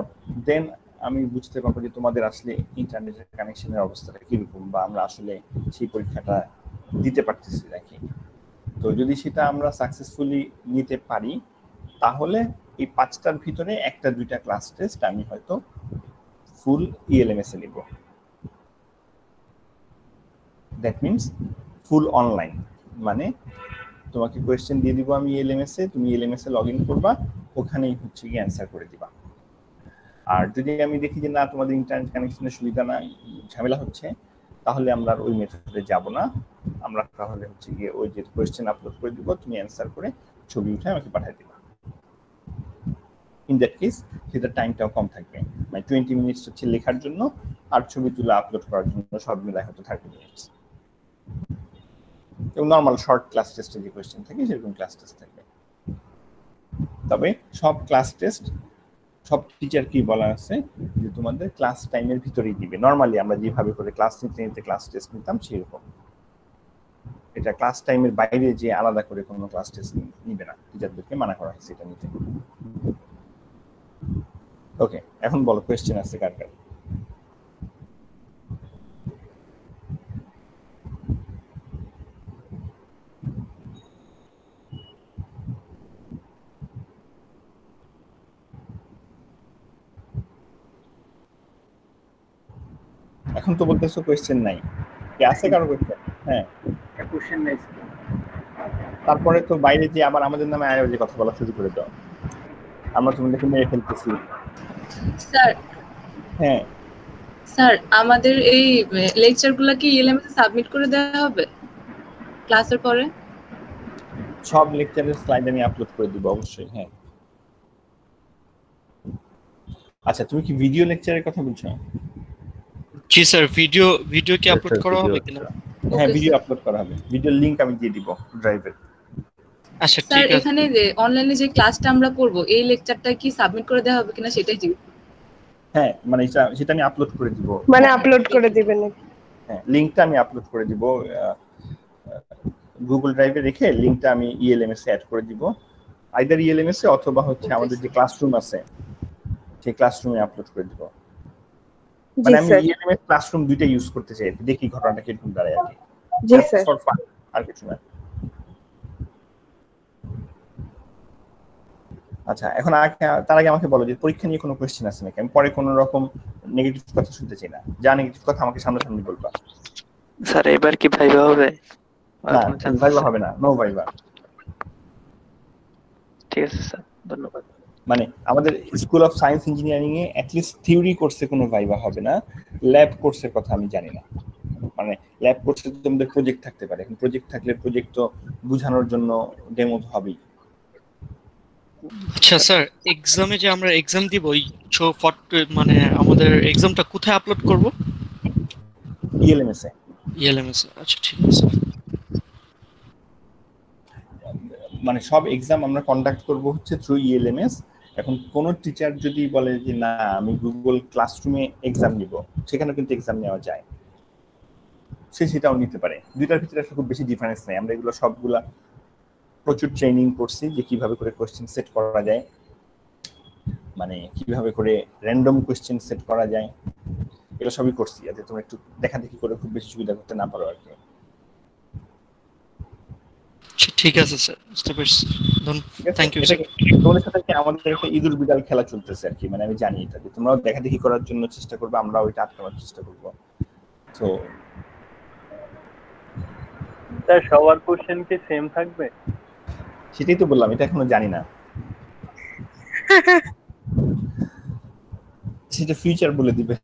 দেন আমি বুঝতে পারবো যে তোমাদের আসলে ইন্টারনেটের কানেকশনের অবস্থাটা কিরকম, বা আমরা আসলে সেই পরীক্ষাটা দিতে পারতেছি নাকি। তো যদি সেটা আমরা সাকসেসফুলি নিতে পারি, তাহলে এই 5টার ভিতরে 1-2টা ক্লাস টেস্ট আমি হয়তো ফুল ইএলএমএস এ নিব। দ্যাট মিনস ফুল অনলাইন, মানে তোমাকে কোয়েশ্চেন দিয়ে দিব আমি ইএলএমএস এ, তুমি ইএলএমএস এ লগ ইন করবা, ওখানেই হচ্ছে কি অ্যান্সার করে দিবা। আর যদি আমি দেখি যে না তোমাদের ইন্টারনেট কানেকশনের সুবিধা না, ঝামেলা হচ্ছে, তাহলে আমরা ওই মেথডে যাব না। আমরা তাহলে হচ্ছে গিয়ে ওই যে কোয়েশ্চেন আপলোড করে দিব, তুমি অ্যান্সার করে ছবি উঠে আমাকে পাঠিয়ে দিবা। ইন দ্যাট কেস সেটা টাইমটাও কম থাকবে, মানে 20 মিনিটস হচ্ছে লেখার জন্য, আর ছবি তুলে আপলোড করার জন্য সব মিলাই হয়তো 30 মিনিটস। এবং নর্মাল শর্ট ক্লাস টেস্টে যে কোয়েশ্চেন থাকে সেরকম ক্লাস টেস্ট থাকবে। তবে সব ক্লাস টেস্ট সব টিচার কি বলা আছে যে তোমাদের ক্লাস টাইমের ভিতরেই দিবে। নর্মালি আমরা যেভাবে করে ক্লাস নিতে ক্লাস টেস্ট নিতাম সেরকম, এটা ক্লাস টাইমের বাইরে যে আলাদা করে কোনো ক্লাস টেস্ট নিবে না, টিচারদেরকে মানা করা হয়েছে এটা নিতে। ওকে, এখন বলো কোয়েশ্চেন আছে কার কার? এখন তো বলতেছো কোয়েশ্চেন নাই, কি আছে কারো কোয়েশ্চেন? হ্যাঁ, কোশ্চেন নাই। তারপরে তো বাইরে যে আবার আমাদের নামে আরো যে কথা বলা শুরু করে দাও, আমরা তোমাদেরকে মেরে ফেলতেছি। স্যার, হ্যাঁ স্যার আমাদের এই লেকচারগুলো কি ইএলএমএস এ সাবমিট করে দেওয়া হবে ক্লাসের পরে? সব লেকচারের স্লাইড আমি আপলোড করে দিব অবশ্যই। হ্যাঁ, আচ্ছা তুমি কি ভিডিও লেকচারের কথা বলছো? জি স্যার, ভিডিও কি আপলোড করা হবে কিনা? হ্যাঁ, ভিডিও আপলোড করা হবে, ভিডিওর লিংক আমি দিয়ে দিব ড্রাইভে। আচ্ছা স্যার, ঠিক আছে। এখানে যে অনলাইনে যে ক্লাসটা আমরা করব এই লেকচারটা কি সাবমিট করে দেওয়া হবে কিনা সেটাই জিজ্ঞেস। হ্যাঁ, মানে সেটা আমি আপলোড করে দিব। মানে আপলোড করে দিবেন নাকি? হ্যাঁ, লিংকটা আমি আপলোড করে দিব গুগল ড্রাইভে রেখে, লিংকটা আমি ইএলএমএস এ অ্যাড করে দিব, আইদার ইএলএমএস এ অথবা হচ্ছে আমাদের যে ক্লাসরুম আছে সেই ক্লাসরুমে আপলোড করে দিব। মানে আমি ইএলএমএস ক্লাসরুম দুইটা ইউজ করতে চাই, দেখি ঘটনাটা কিরকম দাঁড়ায় আর কি। জি স্যার। আর কিছু না। আচ্ছা, এখন তার আগে আমাকে বলো যে পরীক্ষা নিয়ে কোনো কোয়েশ্চেন আছে নাকি? আমি পরে কোনো রকম নেগেটিভ কথা শুনতে চাই না, যা নেগেটিভ কথা আমাকে সামনাসামনি বলবা। স্যার এবার কি ভাইবা হবে? না, ভাইবা হবে না, নো ভাইবা। ঠিক আছে স্যার, ধন্যবাদ। মানে আমাদের school of science engineering A at least theory কোর্সে কোনো ভাইবা হবে না, ল্যাব কোর্সের কথা আমি জানি না। মানে ল্যাব কোর্সে তোমাদের প্রজেক্ট থাকতে পারে, এখন প্রজেক্ট থাকলে প্রজেক্ট তো বোঝানোর জন্য ডেমো হবেই। আচ্ছা স্যার, এক্সামে যে আমরা এক্সাম দিব, মানে আমাদের এক্সামটা কোথায় আপলোড করব? ইএলএমএস এ। ইএলএমএস। আচ্ছা ঠিক আছে। মানে সব এক্সাম আমরা কন্ডাক্ট করব হচ্ছে থ্রু ইএলএমএস। এখন কোন টিচার যদি বলে যে না আমি গুগল ক্লাসরুমে এক্সাম নিব, সেখানে কিন্তু এক্সাম নেওয়া যায়, সে সেটাও নিতে পারে। দুইটার ভিতরে খুব বেশি ডিফারেন্স নেই। আমরা এগুলো সবগুলা প্রচুর ট্রেনিং করছি যে কিভাবে করে কোশ্চেন সেট করা যায়, মানে কিভাবে করে র্যান্ডম কোশ্চেন সেট করা যায়, এগুলো সবই করছি যাতে তোমরা একটু দেখাদেখি করে খুব বেশি সুবিধা করতে না পারো আর কি। ঠিক আছে স্যার, বুঝতে পারছি। Thank you sir. তোমাদের সাথে কি আমাদের একটা ইঁদুর বিড়াল খেলা চলতেছে আর কি, মানে আমি জানি এটা, যে তোমরাও দেখাদেখি করার জন্য চেষ্টা করবে, আমরাও এটা আটকানোর চেষ্টা করবো। তো স্যার সবার কোশ্চেন কি সেম থাকবে? সেটাই তো বললাম, এটা এখনো জানি না, সেটা ফিউচার বলে দিবে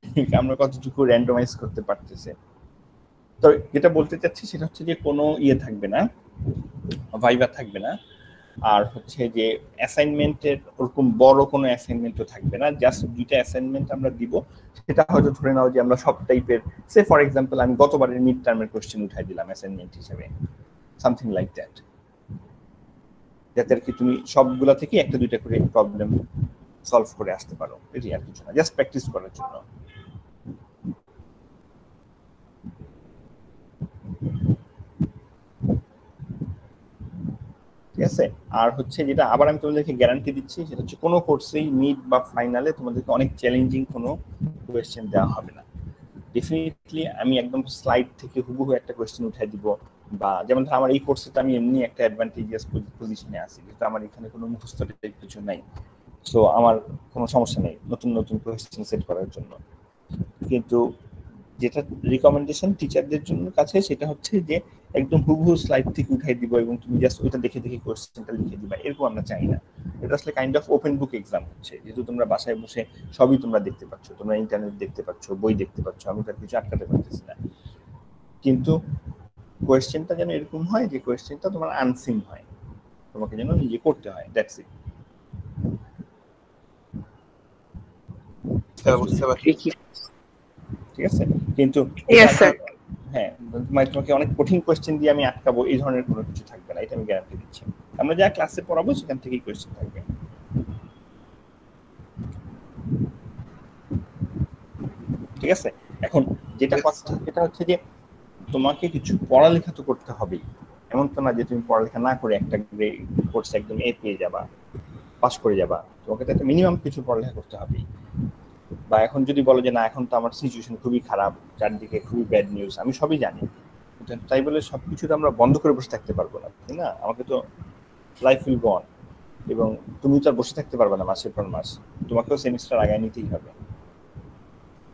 আমরা কতটুকু র্যান্ডমাইজ করতে পারতেছে। তো যেটা বলতে চাচ্ছি সেটা হচ্ছে যে কোনো ইয়ে থাকবে না, ভাইবা থাকবে না, আর হচ্ছে যে অ্যাসাইনমেন্টের ওরকম বড় কোনো অ্যাসাইনমেন্টও থাকবে না, জাস্ট 2টা অ্যাসাইনমেন্ট আমরা দিব। সেটা হয়তো ধরে নাও যে আমরা সব টাইপের, সে ফর এক্সাম্পল আমি গতবারের মিড টার্মের কোশ্চেন উঠাই দিলাম অ্যাসাইনমেন্ট হিসেবে, সামথিং লাইক দ্যাট, যাতে আর কি তুমি সবগুলা থেকে একটা দুইটা করে প্রবলেম সলভ করে আসতে পারো। এটি আর কিছু না, জাস্ট প্র্যাকটিস করার জন্য। ঠিক আছে। আর হচ্ছে যেটা আবার আমি তোমাদেরকে গ্যারান্টি দিচ্ছি, সেটা হচ্ছে কোনো কোর্সেই মিড বা ফাইনালে তোমাদেরকে অনেক চ্যালেঞ্জিং কোনো কোয়েশ্চেন দেওয়া হবে না। ডেফিনেটলি আমি একদম স্লাইড থেকে হুবহু একটা কোয়েশ্চেন উঠাই দিব, বা যেমন ধর আমার এই কোর্সে তো আমি এমনি একটা অ্যাডভান্টেজিয়াস পজিশনে আছি, কিন্তু আমার এখানে কোনো মুখস্থ কিছু নাই, সো আমার কোনো সমস্যা নেই নতুন নতুন কোয়েশ্চেন সেট করার জন্য। কিন্তু যেটা রিকমেন্ডেশন টিচারদের জন্য কাছে, সেটা হচ্ছে যে একদম হুবহু স্লাইড থেকে উঠাই দিব এবং তুমি জাস্ট ওইটা দেখে দেখে কোয়েশ্চেনটা লিখে দিবা, এরকম আমরা চাই না। এটা আসলে kind of open book exam হচ্ছে, যেহেতু তোমরা বাসায় বসে সবই তোমরা দেখতে পাচ্ছ, তোমরা ইন্টারনেট দেখতে পাচ্ছ, বই দেখতে পাচ্ছ, আমি তার কিছু আটকাতে পারতেছি না। কিন্তু কোয়েশ্চেনটা যেন এরকম হয় যে কোয়েশ্চেনটা তোমার আনসিন হয়, তোমাকে যেন নিজে করতে হয়, দ্যাটস ইট। ঠিক আছে। কিন্তু হ্যাঁ, তোমাকে অনেক কঠিন কোয়েশ্চেন দিয়ে আমি আটকাবো এই ধরনের কোনো কিছু থাকবে না, এটা আমি গ্যারান্টি দিচ্ছি। আমরা যা ক্লাসে পড়াবো সেখান থেকেই কোয়েশ্চেন থাকবে। ঠিক আছে। এখন যেটা কথা সেটা হচ্ছে যে তোমাকে কিছু পড়ালেখা তো করতে হবেই, এমন তো না যে তুমি পড়ালেখা না করে একটা কোর্স একদম এ পেয়ে যাবা, পাস করে যাবা। তোমাকে তো একটা মিনিমাম কিছু পড়ালেখা করতে হবেই। বা এখন যদি বলো যে না এখন তো আমার সিচুয়েশন খুবই খারাপ, চারদিকে খুবই ব্যাড নিউজ, আমি সবই জানি, তাই বলে সবকিছু তো আমরা বন্ধ করে বসে থাকতে পারবো না, তাই না? আমাকে তো লাইফ উইল গো অন, এবং তুমি তো আর বসে থাকতে পারবে না মাসের পর মাস, তোমাকেও সেমিস্টার আগায় নিতেই হবে।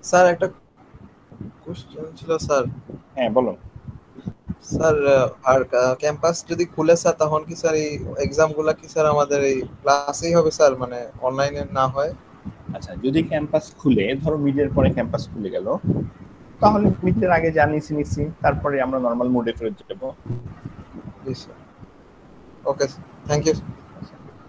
স্যার একটা কোশ্চেন ছিল স্যার। হ্যাঁ বলো স্যার। আর ক্যাম্পাস যদি খুলে স্যার, তখন কি স্যার এই এক্সামগুলো কি স্যার আমাদের এই ক্লাসেই হবে স্যার, মানে অনলাইনে না হয়? আচ্ছা, যদি ক্যাম্পাস খুলে, ধরো মিডের পরে ক্যাম্পাস খুলে গেল, তাহলে মিডের আগে জানিয়ে নিছি, তারপরে আমরা নরমাল মোডে ফেরত যাব। জি sir. Okay sir, thank you.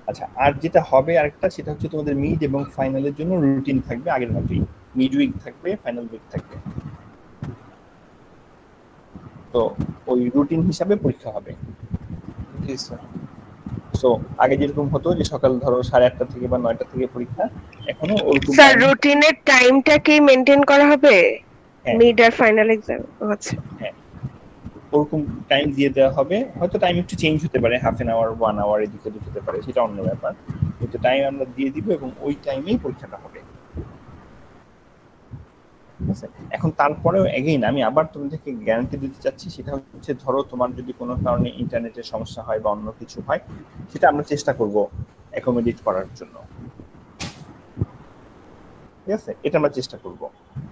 আচ্ছা, আর যেটা হবে আরেকটা, সেটা হচ্ছে তোমাদের মিড এবং ফাইনালের জন্য রুটিন থাকবে আগের মতোই, মিড উইক থাকবে, ফাইনাল উইক থাকবে। তো ওই রুটিন হিসাবে পরীক্ষা হবে। জি স্যার। সো আগে যেরকম হতো যে সকাল ধরো 8:30 থেকে বা 9টা থেকে পরীক্ষা, এখনো ওরকম। স্যার রুটিনের টাইমটা কি মেইনটেইন করা হবে মিড আর ফাইনাল এক্সাম? আচ্ছা হ্যাঁ, ওরকম টাইম দিয়ে দেওয়া হবে। হয়তো টাইম একটু চেঞ্জ হতে পারে, হাফ এন আওয়ার 1 আওয়ার এদিকে হতে পারে, সেটা অন্য ব্যাপার, কিন্তু টাইম আমরা দিয়ে দিব এবং ওই টাইমেই পরীক্ষাটা হবে। এখন তারপরেও এগেইন আমি আবার তোমাদেরকে গ্যারান্টি দিতে চাচ্ছি, সেটা হচ্ছে ধরো তোমার যদি কোনো কারণে ইন্টারনেটের সমস্যা হয় বা অন্য কিছু হয়, সেটা আমরা চেষ্টা করব অ্যাকোমোডেট করার জন্য। ঠিক আছে, এটা আমরা চেষ্টা করব,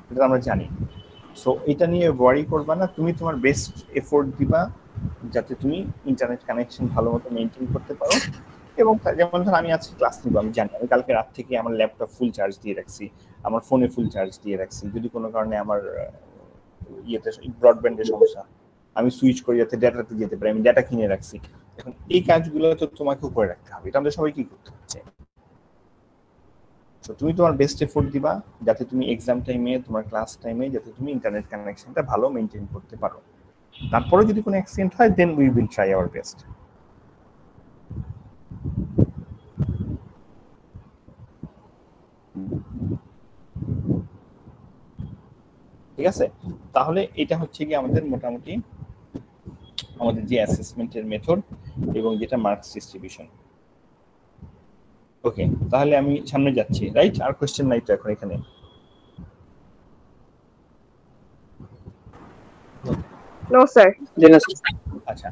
এটা আমরা জানি। সো এটা নিয়ে ওয়ারি করবা না, তুমি তোমার বেস্ট এফোর্ট দিবা যাতে তুমি ইন্টারনেট কানেকশন ভালো মতো মেনটেন করতে পারো। এবং যেমন ধর আমি আজকে ক্লাস নিব, আমি জানি আমি কালকে রাত থেকে আমার ল্যাপটপ ফুল চার্জ দিয়ে রাখছি, আমার ফোনে ফুল চার্জ দিয়ে রাখছি, যদি কোনো কারণে আমার ইয়েতে ব্রডব্যান্ডের সমস্যা, আমি সুইচ করে যাতে ডেটাতে যেতে পারি, আমি ডেটা কিনে রাখছি। এখন এই কাজগুলো তো তোমাকে করে রাখতে হবে, এটা আমাদের সবাইকেই করতে হচ্ছে। তো তুমি তোমার বেস্ট এফোর্ট দিবা যাতে তুমি এক্সাম টাইমে, তোমার ক্লাস টাইমে যাতে তুমি ইন্টারনেট কানেকশনটা ভালো মেনটেন করতে পারো। তারপরে যদি কোনো অ্যাক্সিডেন্ট হয়, then we will try our best. ঠিক আছে, তাহলে এটা হচ্ছে কি আমাদের মোটামুটি আমাদের যে অ্যাসেসমেন্টের মেথড এবং যেটা মার্কস ডিস্ট্রিবিউশন। ওকে, তাহলে আমি সামনে যাচ্ছি, রাইট? আর কোশ্চেন নাই তো এখন এখানে? No sir. আচ্ছা,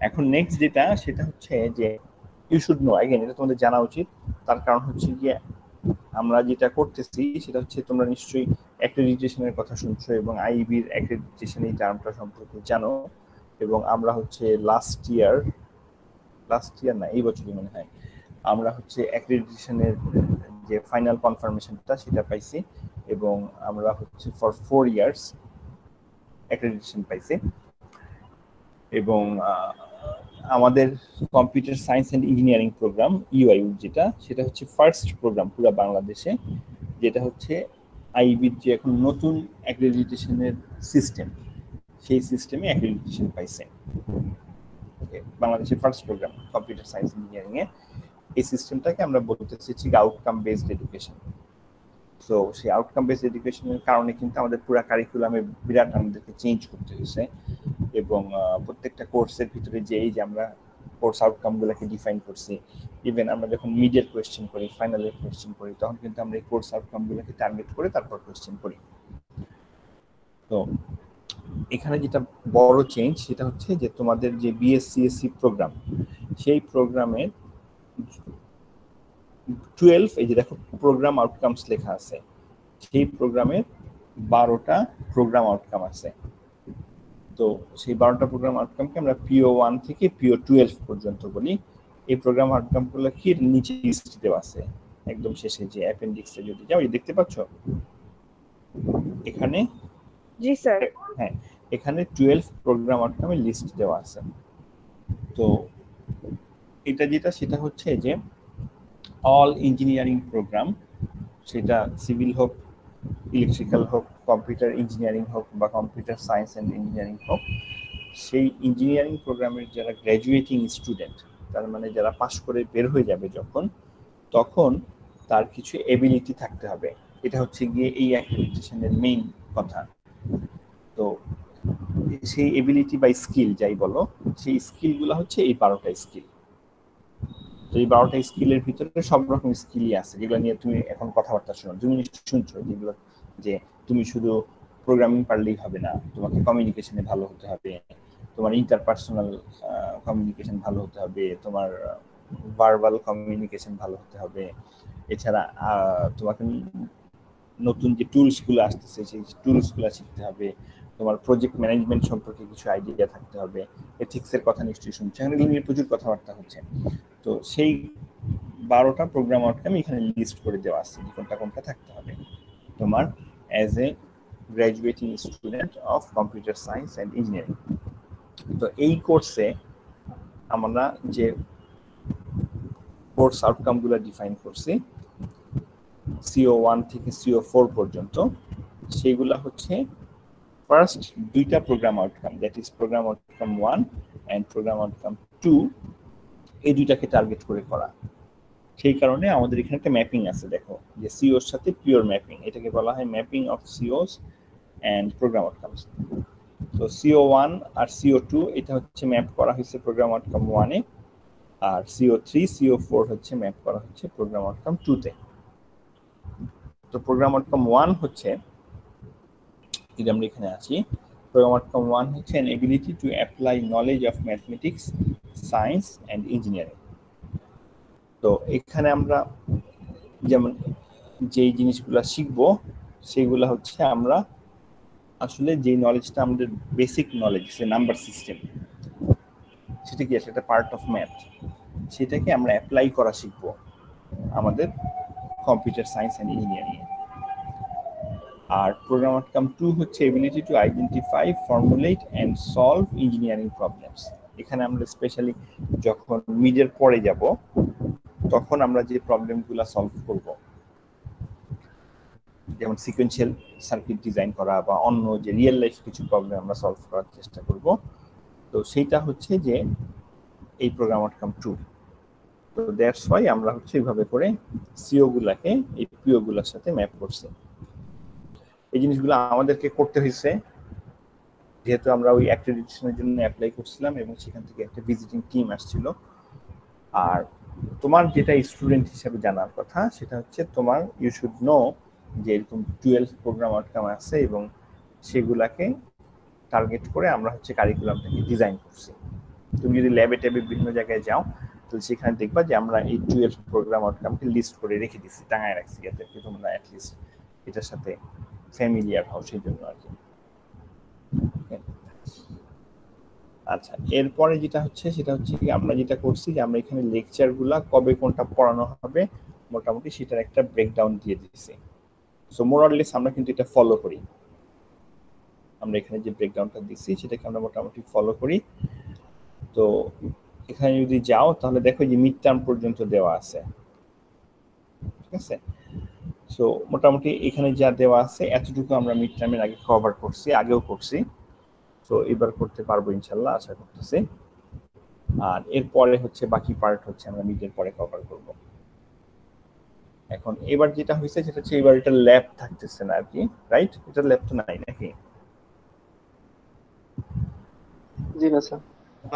এখন নেক্সট যেটা, সেটা হচ্ছে যে ইউ শুড নো, अगेन এটা তোমাদের জানা উচিত। তার কারণ হচ্ছে যে আমরা যেটা করতেছি সেটা হচ্ছে তোমরা নিশ্চয়ই অ্যাক্রেডিটেশনের কথা শুনছো এবং আইবির অ্যাক্রেডিটেশন এই টার্মটা সম্পর্কে জানো। এবং আমরা হচ্ছে লাস্ট ইয়ার না এই বছরই মনে হয় আমরা হচ্ছে অ্যাক্রেডিটেশনের যে ফাইনাল কনফার্মেশনটা সেটা পাইছি, এবং আমরা হচ্ছে ফর 4 ইয়ার্স অ্যাক্রেডিটেশন পাইছি। এবং আমাদের computer science and engineering program UIU যেটা, সেটা হচ্ছে ফার্স্ট প্রোগ্রাম পুরো বাংলাদেশে, যেটা হচ্ছে আইবির যে এখন নতুন অ্যাক্রেডিটেশনের সিস্টেম, সেই সিস্টেমে অ্যাক্রেডিটেশন পাইছে। বাংলাদেশের first program computer science engineering এ। এই সিস্টেমটাকে আমরা বলতেছি আউটকাম বেসড এডুকেশন। তো সেই আউটকাম বেসড এডুকেশনের কারণে কিন্তু আমাদের পুরো কারিকুলামে বিরাট আমাদেরকে চেঞ্জ করতে হয়েছে, এবং প্রত্যেকটা কোর্সের ভিতরে যে এই যে আমরা কোর্স আউটকামগুলোকে ডিফাইন করছি, ইভেন আমরা যখন মিডের কোয়েশ্চেন করি, ফাইনালের কোয়েশ্চেন করি, তখন কিন্তু আমরা এই কোর্স আউটকামগুলোকে টার্গেট করে তারপর কোয়েশ্চেন করি। তো এখানে যেটা বড় চেঞ্জ সেটা হচ্ছে যে তোমাদের যে বিএসসিএসসি প্রোগ্রাম, সেই প্রোগ্রামের 12, এই যে দেখো প্রোগ্রাম আউটকামস লেখা আছে, সেই প্রোগ্রামের 12টা প্রোগ্রাম আউটকাম আছে। তো সেই 12টা প্রোগ্রাম আউটকামকে আমরা PO1 থেকে PO12 পর্যন্ত বলি। এই প্রোগ্রাম আউটকামগুলো কি নিচে লিস্ট দেওয়া আছে একদম শেষে, যে অ্যাপেন্ডিক্সে যদি যাও, এই দেখতে পাচ্ছ এখানে? জি স্যার। হ্যাঁ, এখানে 12 প্রোগ্রাম আউটকামের লিস্ট দেওয়া আছে। তো এটা যেটা, সেটা হচ্ছে যে অল ইঞ্জিনিয়ারিং প্রোগ্রাম, সেটা সিভিল হোক, ইলেকট্রিক্যাল হোক, কম্পিউটার ইঞ্জিনিয়ারিং হোক, বা কম্পিউটার সায়েন্স অ্যান্ড ইঞ্জিনিয়ারিং হোক, সেই ইঞ্জিনিয়ারিং প্রোগ্রামের যারা গ্র্যাজুয়েটিং স্টুডেন্ট, তার মানে যারা পাশ করে বের হয়ে যাবে যখন, তখন তার কিছু এবিলিটি থাকতে হবে। এটা হচ্ছে গিয়ে এই অ্যাক্রেডিটেশনের মেইন কথা। তো সেই এবিলিটি বা স্কিল যাই বলো, সেই স্কিলগুলো হচ্ছে এই 12টা স্কিল। তো এই 12টা স্কিলের ভিতরে সব রকম স্কিলই আছে, যেগুলো নিয়ে তুমি এখন কথাবার্তা শোনো, তুমি শুনছো যেগুলো, যে তুমি শুধু প্রোগ্রামিং পারলেই হবে না, তোমাকে কমিউনিকেশনে ভালো হতে হবে, তোমার ইন্টারপার্সোনাল কমিউনিকেশন ভালো হতে হবে, তোমার ভার্বাল কমিউনিকেশন ভালো হতে হবে। এছাড়া তোমাকে নতুন যে টুলসগুলো আসতেছে সেই টুলসগুলো শিখতে হবে, তোমার প্রজেক্ট ম্যানেজমেন্ট সম্পর্কে কিছু আইডিয়া থাকতে হবে, এথিক্সের কথা নিশ্চয়ই শুনছো, এখানে নিয়ে প্রচুর কথাবার্তা হচ্ছে। তো সেই 12টা প্রোগ্রাম আউটকাম এখানে লিস্ট করে দেওয়া আছে, কোনটা কোনটা থাকতে হবে তোমার as a graduating student of computer science and engineering. তো এই কোর্সে আমরা যে কোর্স আউটকামগুলো ডিফাইন করছি CO1 থেকে CO4 পর্যন্ত, সেগুলো হচ্ছে ফার্স্ট 2টা programme outcome, that is programme outcome 1 and programme outcome 2, এই দুইটাকে টার্গেট করে করা। সেই কারণে আমাদের এখানে একটা ম্যাপিং আছে, দেখো যে সিওর সাথে পিওর ম্যাপিং, এটাকে বলা হয় mapping of COs and program outcomes. তো CO1 আর CO2 এটা হচ্ছে ম্যাপ করা হয়েছে প্রোগ্রাম আউটকাম 1 এ, আর CO3 CO4 হচ্ছে ম্যাপ করা হচ্ছে প্রোগ্রাম আউটকাম 2 তে। তো প্রোগ্রাম আউটকাম 1 হচ্ছে, যদি আমরা এখানে আসি, প্রোগ্রাম আউটকাম 1 হচ্ছে an ability to apply knowledge of mathematics, science and engineering। তো এখানে আমরা যেমন যেই জিনিসগুলো শিখবো সেগুলো হচ্ছে আমরা আসলে যে নলেজটা আমাদের বেসিক নলেজ, সে নাম্বার সিস্টেম, সেটা কি আছে, এটা পার্ট অফ ম্যাথ, সেটাকে আমরা অ্যাপ্লাই করা শিখবো আমাদের কম্পিউটার সায়েন্স অ্যান্ড ইঞ্জিনিয়ারিং। আর প্রোগ্রাম আউটকাম 2 হচ্ছে ability to identify, formulate and solve engineering problems. এখানে আমরা স্পেশালি যখন মিডের পরে যাব তখন আমরা যে প্রবলেমগুলো সলভ করব, যেমন সিকোয়েন্সিয়াল সার্কিট ডিজাইন করা বা অন্য যে রিয়েল লাইফ কিছু প্রবলেম আমরা সলভ করার চেষ্টা করব, তো সেইটা হচ্ছে যে এই প্রোগ্রাম আউটকাম 2। তো দ্যাটস ওয়াই আমরা হচ্ছে এইভাবে করে সিও গুলাকে এই পিও গুলার সাথে ম্যাপ করছি। এই জিনিসগুলো আমাদেরকে করতে হয়েছে যেহেতু আমরা ওই অ্যাক্রেডিটেশনের জন্য অ্যাপ্লাই করছিলাম এবং সেখান থেকে একটা ভিজিটিং টিম আসছিল। আর তোমার যেটা স্টুডেন্ট হিসেবে জানার কথা সেটা হচ্ছে তোমার ইউ শুড নো যে এরকম 12 প্রোগ্রাম আউটকাম আছে এবং সেগুলাকে টার্গেট করে আমরা হচ্ছে কারিকুলামটাকে ডিজাইন করছি। তুমি যদি ল্যাবে ট্যাবে বিভিন্ন জায়গায় যাও তো সেখানে দেখবা যে আমরা এই 12 প্রোগ্রাম আউটকামকে লিস্ট করে রেখে দিচ্ছি, টাঙায় রাখছি, যাতে তোমরা অ্যাটলিস্ট এটার সাথে ফ্যামিলিয়ার হও সেই জন্য আর কি। আচ্ছা, এরপরে যেটা হচ্ছে সেটা হচ্ছে কি আমরা যেটা করছি যে আমরা এখানে লেকচারগুলা কবে কোনটা পড়ানো হবে মোটামুটি সেটার একটা ব্রেকডাউন দিয়ে দিয়েছি। সো মোর অর লেস আমরা কিন্তু এটা ফলো করি, আমরা এখানে যে ব্রেকডাউনটা দিচ্ছি সেটাকে আমরা মোটামুটি ফলো করি। তো এখানে যদি যাও তাহলে দেখো যে মিড টার্ম পর্যন্ত দেওয়া আছে, ঠিক আছে। সো মোটামুটি এখানে যা দেওয়া আছে এতটুকু আমরা মিড টার্মের আগে কভার করছি, আগেও করছি। তো এবার করতে পারবো ইনশাল্লাহ, আশা করতেছি। আর এরপরে হচ্ছে বাকি পার্ট হচ্ছে আমরা মিডের পরে কভার করব। এখন এবার যেটা হয়েছে সেটা হচ্ছে এবার এটা ল্যাব থাকতেছে না আর কি, রাইট? এটা ল্যাব তো নাই নাকি? জি না স্যার।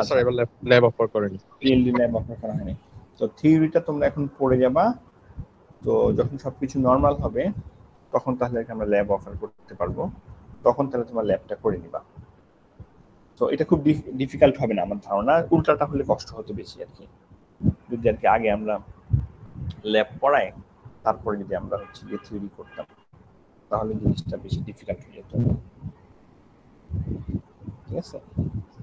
স্যার এবার ল্যাব অফার করেনি, রিয়েলি ল্যাব অফার করা হয়নি। তো থিওরিটা তোমরা এখন পড়ে যাবা, তো যখন সবকিছু নরমাল হবে তখন তাহলে আমরা ল্যাব অফার করতে পারবো, তখন তাহলে তোমার ল্যাবটা করে নিবা। তো এটা খুব ডিফিকাল্ট হবে না আমার ধারণা, উল্টাটা হলে কষ্ট হতে বেশি আর কি। যদি আর কি আগে আমরা ল্যাব পড়াই তারপরে যদি আমরা হচ্ছে যে থিওরি করতাম তাহলে জিনিসটা বেশি ডিফিকাল্ট হয়ে যেত, ঠিক আছে।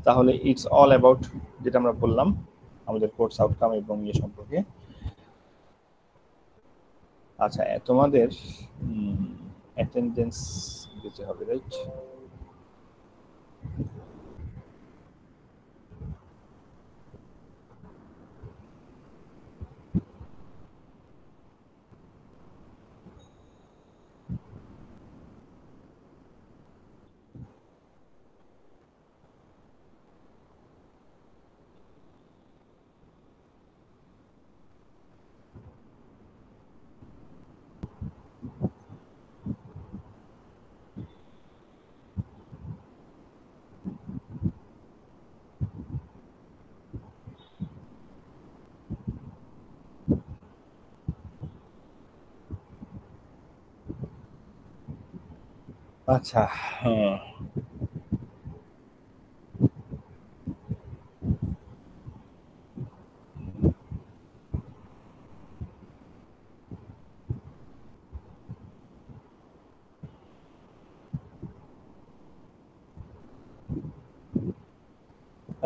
তাহলে ইটস অল অ্যাবাউট যেটা আমরা বললাম আমাদের কোর্স আউটকাম এবং ইয়ে সম্পর্কে। আচ্ছা, তোমাদের অ্যাটেন্ডেন্স দিতে হবে, রাইট? আচ্ছা, হ্যাঁ,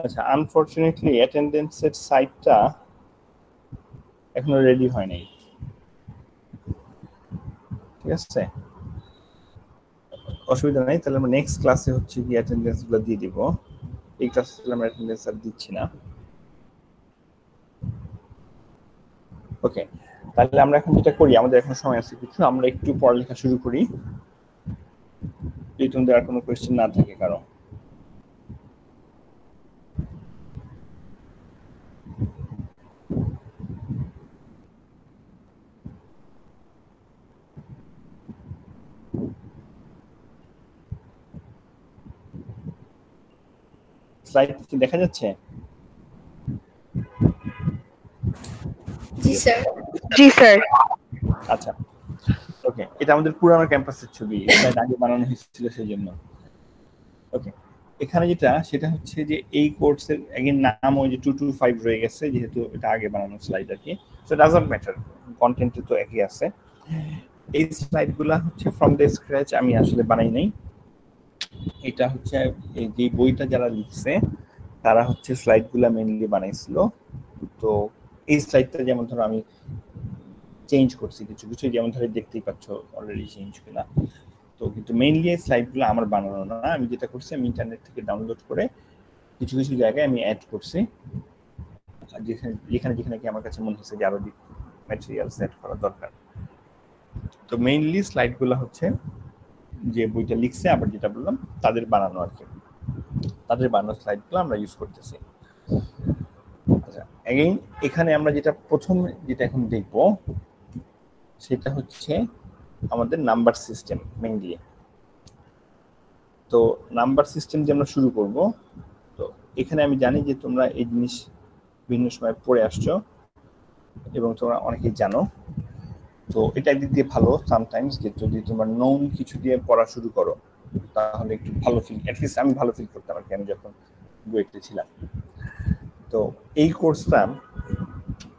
আচ্ছা, আনফরচুনেটলি অ্যাটেন্ডেন্সের সাইটটা এখনো রেডি হয় নাই, ঠিক আছে। অসুবিধা নাই, তাহলে আমরা নেক্সট ক্লাসে হচ্ছে কি অ্যাটেন্ডেন্স গুলো দিয়ে দিব। এই ক্লাসে আমরা অ্যাটেন্ডেন্স আর দিচ্ছি না। ওকে, তাহলে আমরা এখন যেটা করি, আমাদের এখন সময় আছে কিছু, আমরা একটু পড়ালেখা শুরু করি যদি তোমাদের আর কোনো কোয়েশ্চেন না থাকে কারো। স্লাইড কি দেখা যাচ্ছে? জি স্যার। জি স্যার। আচ্ছা, ওকে, এটা আমাদের পুরানো ক্যাম্পাসের ছবি, এটা আগে বানানো হয়েছিল সেই জন্য। ওকে, এখানে যেটা সেটা হচ্ছে যে এই কোর্সের আগের নাম ওই যে 225 রয়ে গেছে, যেহেতু এটা আগে বানানো স্লাইড আর কি। সো ডাজন্ট ম্যাটার, কন্টেন্ট তো একই আছে। এই স্লাইডগুলো হচ্ছে ফ্রম দ্য স্ক্র্যাচ আমি আসলে বানাই নাই। এটা হচ্ছে এই যে বইটা যারা লিখছে তারা হচ্ছে স্লাইডগুলো মেইনলি বানাইছিল। তো এই স্লাইডটা যেমন ধরো আমি চেঞ্জ করছি কিছু কিছু, যেমন ধরো দেখতেই পাচ্ছ অলরেডি চেঞ্জ কিনা। তো কিন্তু মেইনলি এই স্লাইডগুলো আমার বানানো না, আমি যেটা করছি আমি ইন্টারনেট থেকে ডাউনলোড করে কিছু কিছু জায়গায় আমি অ্যাড করছি, যেখানে যেখানে কি আমার কাছে মনে হচ্ছে যে আরো ম্যাটেরিয়াল সেট করা দরকার। তো মেইনলি স্লাইডগুলো হচ্ছে যে বইটা লিখছে, আবার যেটা বললাম তাদের বানানো আর কি, তাদের বানানো স্লাইডগুলো আমরা ইউজ করতেছি। আচ্ছা, এগেইন এখানে আমরা যেটা প্রথম যেটা এখন দেখব সেটা হচ্ছে আমাদের নাম্বার সিস্টেম মেইনলি। তো নাম্বার সিস্টেম দিয়ে আমরা শুরু করব। তো এখানে আমি জানি যে তোমরা এই জিনিস বিভিন্ন সময় পড়ে আসছো এবং তোমরা অনেকেই জানো। তো এটা একদিক দিয়ে ভালো সামটাইমস, যে যদি তোমরা নোন কিছু দিয়ে পড়া শুরু করো তাহলে একটু ভালো ফিল, অ্যাটলিস্ট আমি ভালো ফিল করতাম আর কি, আমি যখন বুয়েটে ছিলাম। তো এই কোর্সটা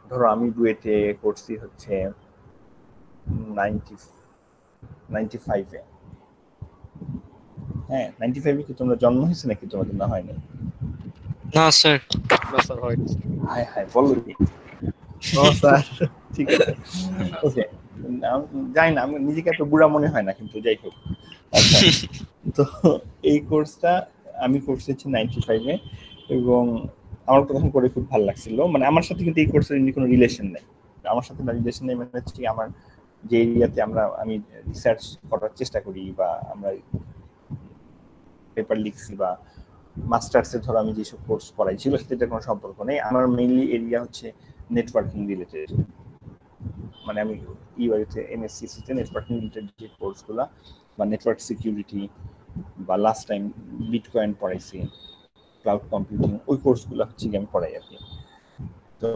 ধরো আমি বুয়েটে করছি হচ্ছে 95-এ। হ্যাঁ, 95-এ কি তোমরা জন্ম হয়েছে নাকি তোমাদের? না হয়নি? না স্যার। না স্যার হয়নি। হায় হায়, বলো কি? ও স্যার, ঠিক আছে, ওকে, যাই না, আমি নিজেকে এত বুড়া মনে হয় না, কিন্তু যাই হোক। আচ্ছা, তো এই কোর্সটা আমি করছি হচ্ছে 95-এ, এবং আমার তখন করে খুব ভালো লাগছিল, মানে আমার সাথে কিন্তু এই কোর্সের কোনো রিলেশন নেই, আমার সাথে রিলেশন নেই মানে হচ্ছে আমার যে এরিয়াতে আমি রিসার্চ করার চেষ্টা করি বা আমরা পেপার লিখছি বা মাস্টার্সে ধরো আমি যেসব কোর্স করাই ছিল সেটার কোনো সম্পর্ক নেই। আমার মেইনলি এরিয়া হচ্ছে নেটওয়ার্কিং রিলেটেড, মানে আমি ইউআইতে এমএসসিতে নেটওয়ার্কিং রিলেটেড যে কোর্সগুলো বা নেটওয়ার্ক সিকিউরিটি বা লাস্ট টাইম বিটকয়েন পড়াইছি, ক্লাউড কম্পিউটিং, ওই কোর্সগুলো হচ্ছে আমি পড়াই আর কি। তো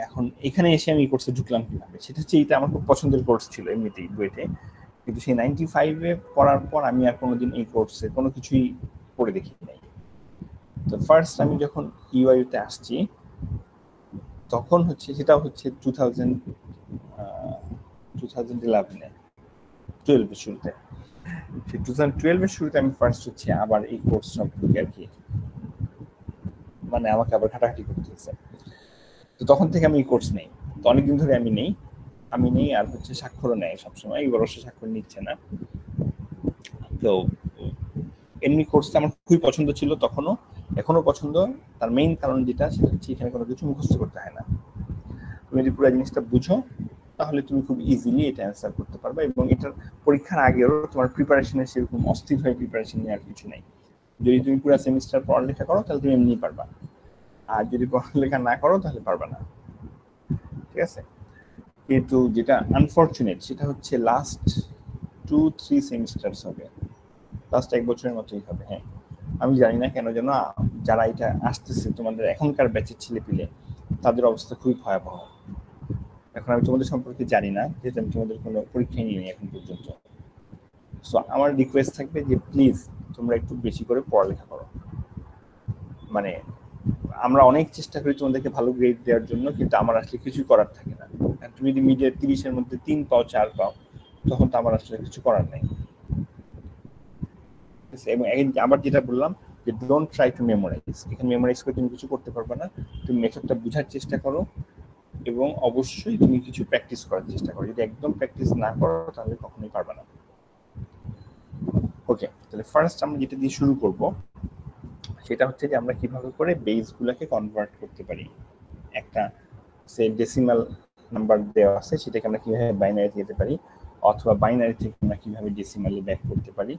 এখন এখানে এসে আমি এই কোর্সে ঢুকলাম কিভাবে, সেটা হচ্ছে এইটা আমার খুব পছন্দের কোর্স ছিল এমনিতেই বইতে, কিন্তু সেই 95-এ পড়ার পর আমি আর কোনোদিন এই কোর্সে কোনো কিছুই পড়ে দেখি নাই। তো ফার্স্ট আমি যখন ইউআইতে আসছি তখন হচ্ছে সেটা হচ্ছে 2011-এ শুরুতে, 2012-এর শুরুতে আমি ফার্স্ট হচ্ছে আবার এই কোর্স সম্পর্কে আর কি মানে আমাকে আবার ঘাটাঘাটি করতে হচ্ছে। তো তখন থেকে আমি এই কোর্স নেই, তো অনেকদিন ধরে আমি নেই আর হচ্ছে স্বাক্ষরও নেয় সবসময়, এই বর্ষে স্বাক্ষর নিচ্ছে না। তো এমনি কোর্সটা আমার খুবই পছন্দ ছিল তখনও, এখনো পছন্দ। তার মেইন কারণ যেটা সেটা হচ্ছে এখানে কোনো কিছু মুখস্থ করতে হয় না, তুমি যদি পুরো জিনিসটা বুঝো তাহলে তুমি খুব ইজিলি এটা অ্যান্সার করতে পারবে, এবং এটার পরীক্ষার আগেও তোমার প্রিপারেশনের সেরকম অস্থির হয়ে প্রিপারেশন নেওয়ার কিছু নেই। যদি তুমি পুরো সেমিস্টার পড়ালেখা করো তাহলে তুমি এমনি পারবা, আর যদি পড়ালেখা না করো তাহলে পারবা না, ঠিক আছে। কিন্তু যেটা আনফরচুনেট সেটা হচ্ছে লাস্ট 2-3 সেমিস্টারস হবে, লাস্ট 1 বছরের মতোই হবে। হ্যাঁ, আমি জানি না কেন যেন যারা এটা আসতেছে তোমাদের এখনকার ব্যাচের ছেলেপিলে তাদের অবস্থা খুবই ভয়াবহ। এখন আমি তোমাদের সম্পর্কে জানি না, যেহেতু আমি তোমাদের কোনো পরীক্ষাই নিইনি এখন পর্যন্ত। সো আমার রিকোয়েস্ট থাকবে যে প্লিজ তোমরা একটু বেশি করে পড়ালেখা করো। মানে আমরা অনেক চেষ্টা করি তোমাদেরকে ভালো গ্রেড দেওয়ার জন্য, কিন্তু আমার আসলে কিছুই করার থাকে না। তুমি যদি মিডিয়ার 30-এর মধ্যে 3 পাও 4 পাও তখন তো আমার আসলে কিছু করার নেই। এবং আবার যেটা বললাম যে ডোন্ট ট্রাই টু মেমোরাইজ, এখানে মেমোরাইজ করে তুমি কিছু করতে পারবে না, তুমি মেথডটা বোঝার চেষ্টা করো এবং অবশ্যই তুমি কিছু প্র্যাকটিস করার চেষ্টা করো। যদি একদম প্র্যাকটিস না করো তাহলে কখনোই পারবে না। ওকে, তাহলে ফার্স্ট আমরা যেটা দিয়ে শুরু করব সেটা হচ্ছে যে আমরা কিভাবে করে বেসগুলোকে কনভার্ট করতে পারি। একটা সে ডেসিমাল নাম্বার দেওয়া আছে সেটাকে আমরা কিভাবে বাইনারিতে যেতে পারি, অথবা বাইনারি থেকে আমরা কিভাবে ডেসিমালে ব্যাক করতে পারি।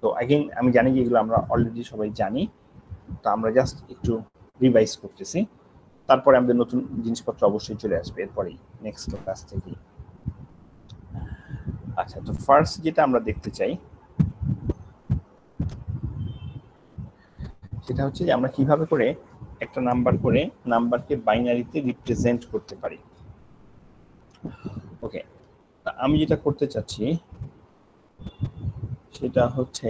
তো अगेन আমি জানি যে এগুলো আমরা অলরেডি সবাই জানি, তো আমরা জাস্ট একটু রিভাইজ করতেছি, তারপরে আমাদের নতুন জিনিসপত্র অবশ্যই চলে আসবে এরপরেই নেক্সট ক্লাস থেকে। আচ্ছা, তো ফার্স্ট যেটা আমরা দেখতে চাই সেটা হচ্ছে যে আমরা কিভাবে করে একটা নাম্বারকে বাইনারিতে রিপ্রেজেন্ট করতে পারি। ওকে, আমি যেটা করতে চাচ্ছি সেটা হচ্ছে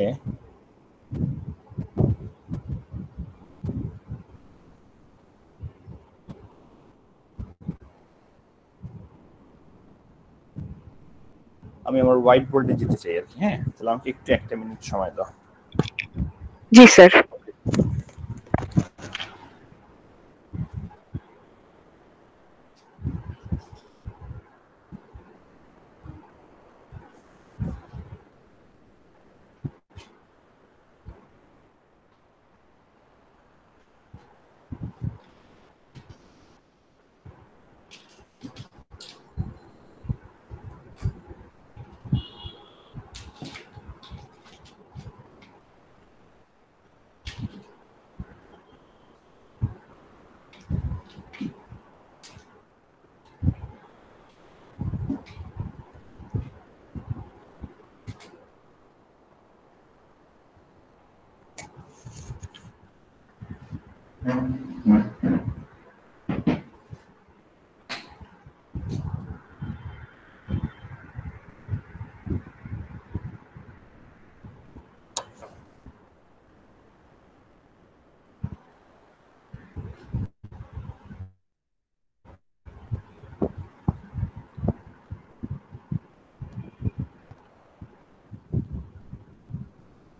আমি আমার হোয়াইট বোর্ডে যেতে চাই আর কি। হ্যাঁ, তাহলে আমাকে একটু 1 মিনিট সময় দাও। জি স্যার।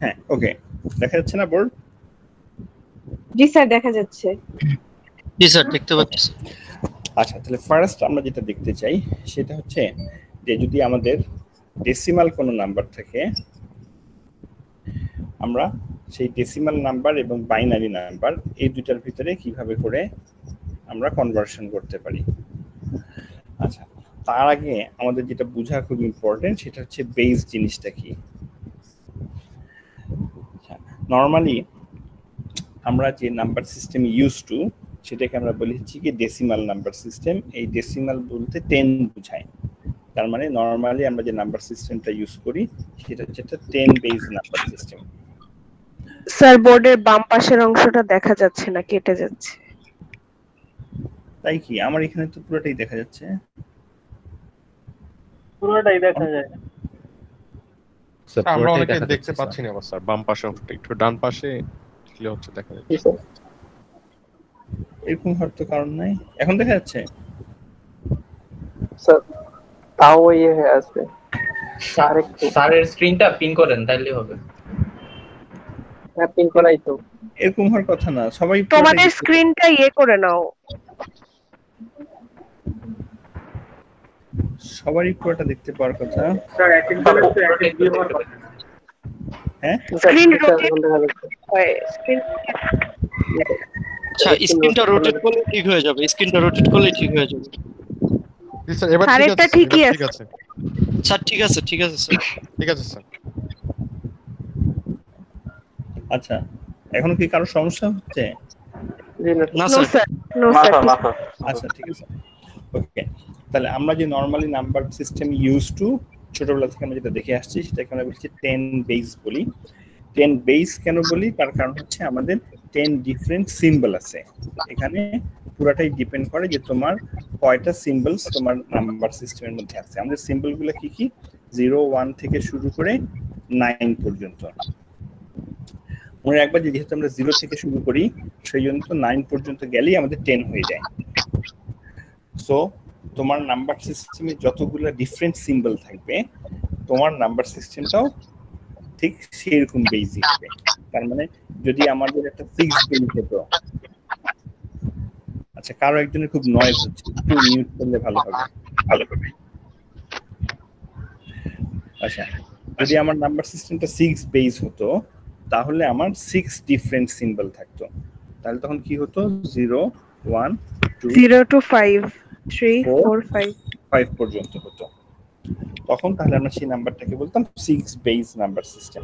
হ্যাঁ, ওকে, দেখা যাচ্ছে না বোর্ড? জি স্যার, দেখা যাচ্ছে। জি স্যার, দেখতে পাচ্ছি। আচ্ছা, তাহলে ফার্স্ট আমরা যেটা দেখতে চাই সেটা হচ্ছে যে যদি আমাদের ডেসিমাল কোনো নাম্বার থাকে আমরা সেই ডেসিমাল নাম্বার এবং বাইনারি নাম্বার এই দুটার ভিতরে কিভাবে করে আমরা কনভার্সন করতে পারি। আচ্ছা, তার আগে আমাদের যেটা বোঝা খুব ইম্পর্টেন্ট সেটা হচ্ছে বেস জিনিসটা কি। নর্মালি আমরা যে নাম্বার সিস্টেম ইউজ টু সেটাকে আমরা বলি হচ্ছে কি ডেসিমাল নাম্বার সিস্টেম। এই ডেসিমাল বলতে 10 বোঝায়। তার মানে নর্মালি আমরা যে নাম্বার সিস্টেমটা ইউজ করি সেটা হচ্ছে একটা 10 বেস নাম্বার সিস্টেম। স্যার বোর্ডের বাম পাশের অংশটা দেখা যাচ্ছে না, কেটে যাচ্ছে। তাই কি? আমার এখানে তো পুরোটাই দেখা যাচ্ছে। পুরোটাই দেখা যায়। স্যার আমরা অনেকে দেখতে পাচ্ছি না স্যার, বাম পাশে একটু ডান পাশে ক্লিয়ার হচ্ছে দেখা যাচ্ছে। এরকম হওয়ার তো কারণ নাই, এখন দেখা যাচ্ছে স্যার। তাও ইয়ে হয়ে আসবে। স্যারের স্ক্রিনটা পিন করেন তাইলে হবে। হ্যাঁ পিন করাই তো। এরকম হওয়ার কথা না, সবাই তোমাদের স্ক্রিনটা ইয়ে করে নাও। সবারই পুরোটা দেখতে পাওয়ার কথা। স্যার অ্যাটেন্ডেন্স তো অ্যাটেন্ড দিয়ে হওয়ার কথা না। হ্যাঁ স্ক্রিন রোটেট হয়, স্ক্রিন আচ্ছা স্ক্রিনটা রোটেট করলে ঠিক হয়ে যাবে, স্ক্রিনটা রোটেট করলে ঠিক হয়ে যাবে। জি স্যার এবার স্যারেরটা ঠিকই আছে। স্যার ঠিক আছে স্যার। ঠিক আছে স্যার। আচ্ছা, এখন কি কারো সমস্যা হচ্ছে? না স্যার। আচ্ছা ঠিক আছে, ওকে। তাহলে আমরা যে normally number system use to ছোটবেলা থেকে আমরা যেটা দেখে আসছি সেটাকে আমরা বলছি 10 বেস বলি। 10 বেস কেন বলি? তার কারণ হচ্ছে আমাদের 10 ডিফারেন্ট সিম্বল আছে এখানে। পুরাটাই ডিপেন্ড করে যে তোমার কয়টা সিম্বলস তোমার নাম্বার সিস্টেমের মধ্যে আছে। আমাদের সিম্বলগুলো কি কি? 0 1 থেকে শুরু করে 9 পর্যন্ত। মনে রাখবা যে যেহেতু আমরা 0 থেকে শুরু করি সেই জন্য তো 9 পর্যন্ত গেলেই আমাদের 10 হয়ে যায়। সো তোমার নাম্বার সিস্টেমে যতগুলো ডিফারেন্ট সিম্বল থাকবে তোমার নাম্বার সিস্টেমটাও ঠিক সেরকম বেসিক হবে। তার মানে যদি আমাদের একটা 6 বেস হতো, আচ্ছা কারো একজনের খুব নয়েজ হচ্ছে, একটু মিউট করলে ভালো হবে। আচ্ছা, যদি আমার নাম্বার সিস্টেমটা 6 বেস হতো তাহলে আমার 6 ডিফারেন্ট সিম্বল থাকতো। তাহলে তখন কি হতো? 0 1 2 0 to 5 3 4 5 পর্যন্ত হতো। তখন তাহলে আমরা সেই নাম্বারটাকে বলতাম 6 বেস নাম্বার সিস্টেম।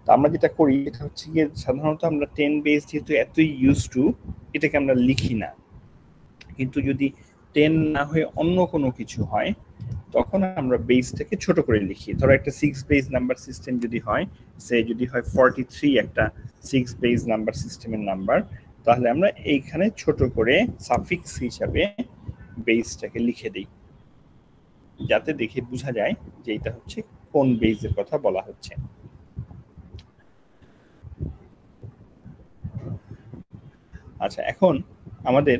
তো আমরা যেটা করি এটা হচ্ছে কি সাধারণত আমরা 10 বেস যেহেতু এতই ইউজ টু এটাকে আমরা লিখি না। কিন্তু যদি 10 না হয়ে অন্য কোনো কিছু হয় তখন আমরা বেসটাকে ছোট করে লিখি। ধরো একটা 6 বেস নাম্বার সিস্টেম যদি হয়, সে যদি হয় 43 একটা 6 বেস নাম্বার সিস্টেমের নাম্বার, তাহলে আমরা এইখানে ছোট করে সাফিক্স হিসাবে বেসটাকে লিখে দিই যাতে দেখে বোঝা যায় যে এটা হচ্ছে কোন বেসের কথা বলা হচ্ছে। আচ্ছা, এখন আমাদের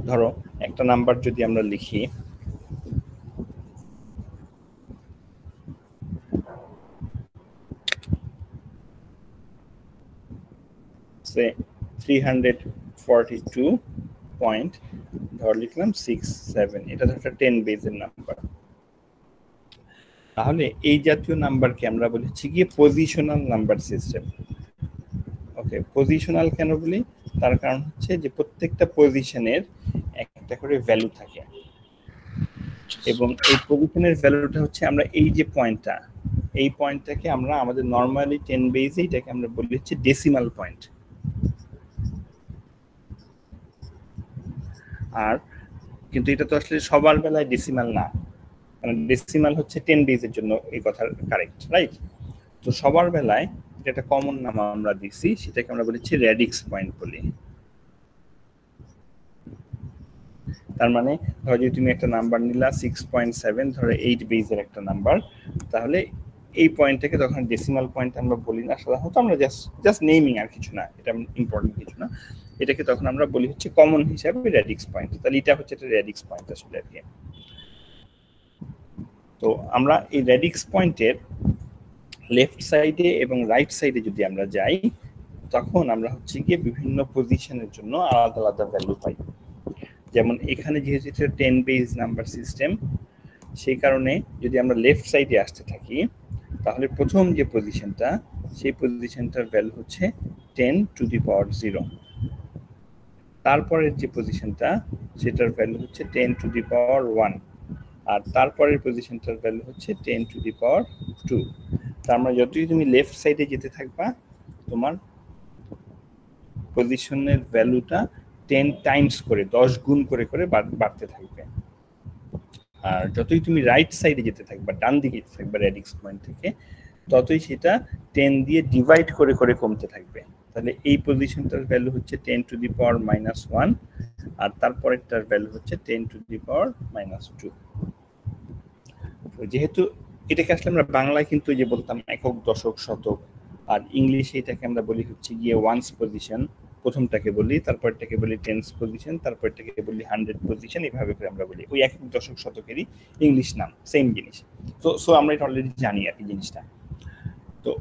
ধরো একটা নাম্বার যদি আমরা লিখি সে 342 পয়েন্ট ধর লিখলাম 67, এটা তো একটা 10 বেসের নাম্বার। তাহলে এই জাতীয় নাম্বারকে আমরা বলছি কি পজিশনাল নাম্বার সিস্টেম। ওকে, পজিশনাল কেন বলি? তার কারণ হচ্ছে যে প্রত্যেকটা পজিশনের একটা করে ভ্যালু থাকে এবং এই পজিশনের ভ্যালুটা হচ্ছে আমরা এই যে পয়েন্টটা, এই পয়েন্টটাকে আমরা আমাদের নরমালি 10 বেসে এটাকে আমরা বলি হচ্ছে ডেসিমাল পয়েন্ট। আর কিন্তু এটা তো আসলে সবার বেলায় ডেসিমাল না, কারণ ডেসিমাল হচ্ছে 10 বেসের জন্য এই কথা কারেক্ট, রাইট? তো সবার বেলায় যেটা কমন নাম আমরা দিছি সেটাকে আমরা বলেছি রেডিক্স পয়েন্ট বলি। তার মানে ধরো যদি তুমি একটা নাম্বার নিলা 6.7, ধরো 8 বেসের একটা নাম্বার, তাহলে এই পয়েন্টটাকে তখন ডেসিমাল পয়েন্ট আমরা বলি না সাধারণত, আমরা জাস্ট নেমিং আর কিছু না, এটা ইম্পর্টেন্ট কিছু না। এটাকে তখন আমরা বলি হচ্ছে কমন হিসাবে রেডিক্স পয়েন্ট। তাহলে এটা হচ্ছে একটা রেডিক্স পয়েন্ট আসলে আর কি। তো আমরা এই রেডিক্স পয়েন্টের লেফট সাইডে এবং রাইট সাইডে যদি আমরা যাই তখন আমরা হচ্ছে গিয়ে বিভিন্ন পজিশনের জন্য আলাদা আলাদা ভ্যালু পাই। যেমন এখানে যেহেতু এটা 10 বেস নাম্বার সিস্টেম, সেই কারণে যদি আমরা লেফট সাইডে আসতে থাকি তাহলে প্রথম যে পজিশনটা সেই পজিশনটার ভ্যালু হচ্ছে 10⁻�0। তারপরের যে পজিশনটা সেটার ভ্যালু হচ্ছে 10⁻1 আর তারপরের পজিশনটার ভ্যালু হচ্ছে 10⁻2। তার মানে যতই তুমি লেফট সাইডে যেতে থাকবা তোমার পজিশনের ভ্যালুটা 10 টাইমস করে 10 গুণ করে করে বাড়তে থাকবে। আর যতই তুমি রাইট সাইডে যেতে থাকবা ডান দিকে যেতে থাকবা রেডিক্স পয়েন্ট থেকে ততই সেটা 10 দিয়ে ডিভাইড করে করে কমতে থাকবে। তাহলে এই পজিশনটার ভ্যালু হচ্ছে 10⁻⁻1 আর তারপরেরটার ভ্যালু হচ্ছে 10⁻⁻2। যেহেতু এটাকে আসলে আমরা বাংলায় কিন্তু যে বলতাম একক, দশক, শতক, আর ইংলিশে এটাকে আমরা বলি হচ্ছে গিয়ে ওয়ান্স পজিশন, প্রথমটাকে বলি, তারপরটাকে বলি টেন্স পজিশন, তারপরটাকে বলি 100 পজিশন, এইভাবে করে আমরা বলি। ওই একক, দশক, শতকেরই ইংলিশ নাম, সেম জিনিস। সো আমরা এটা অলরেডি জানি আর কি জিনিসটা। তো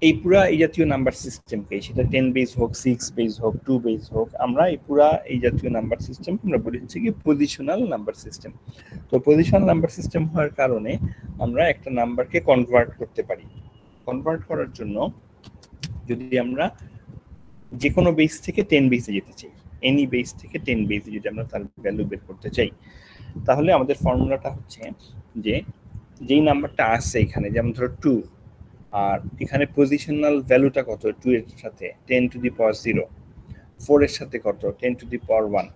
এই পুরা এই জাতীয় নাম্বার সিস্টেমকে, সেটা 10 বেস হোক, 6 বেস হোক, 2 বেস হোক, আমরা এই পুরা এই জাতীয় নাম্বার সিস্টেম আমরা বলি হচ্ছে কি পজিশনাল নাম্বার সিস্টেম। তো পজিশনাল নাম্বার সিস্টেম হওয়ার কারণে আমরা একটা নাম্বারকে কনভার্ট করতে পারি। কনভার্ট করার জন্য যদি আমরা যে কোনো বেস থেকে 10 বেসে যেতে চাই, এনি বেস থেকে 10 বেসে যদি আমরা তার ভ্যালু বের করতে চাই, তাহলে আমাদের ফর্মুলাটা হচ্ছে যে যেই নাম্বারটা আছে এখানে, যেমন ধরো 2, আর এখানে পজিশনাল ভ্যালুটা কত 2 এর সাথে 10⁻0, 4 এর সাথে কত 10⁻1,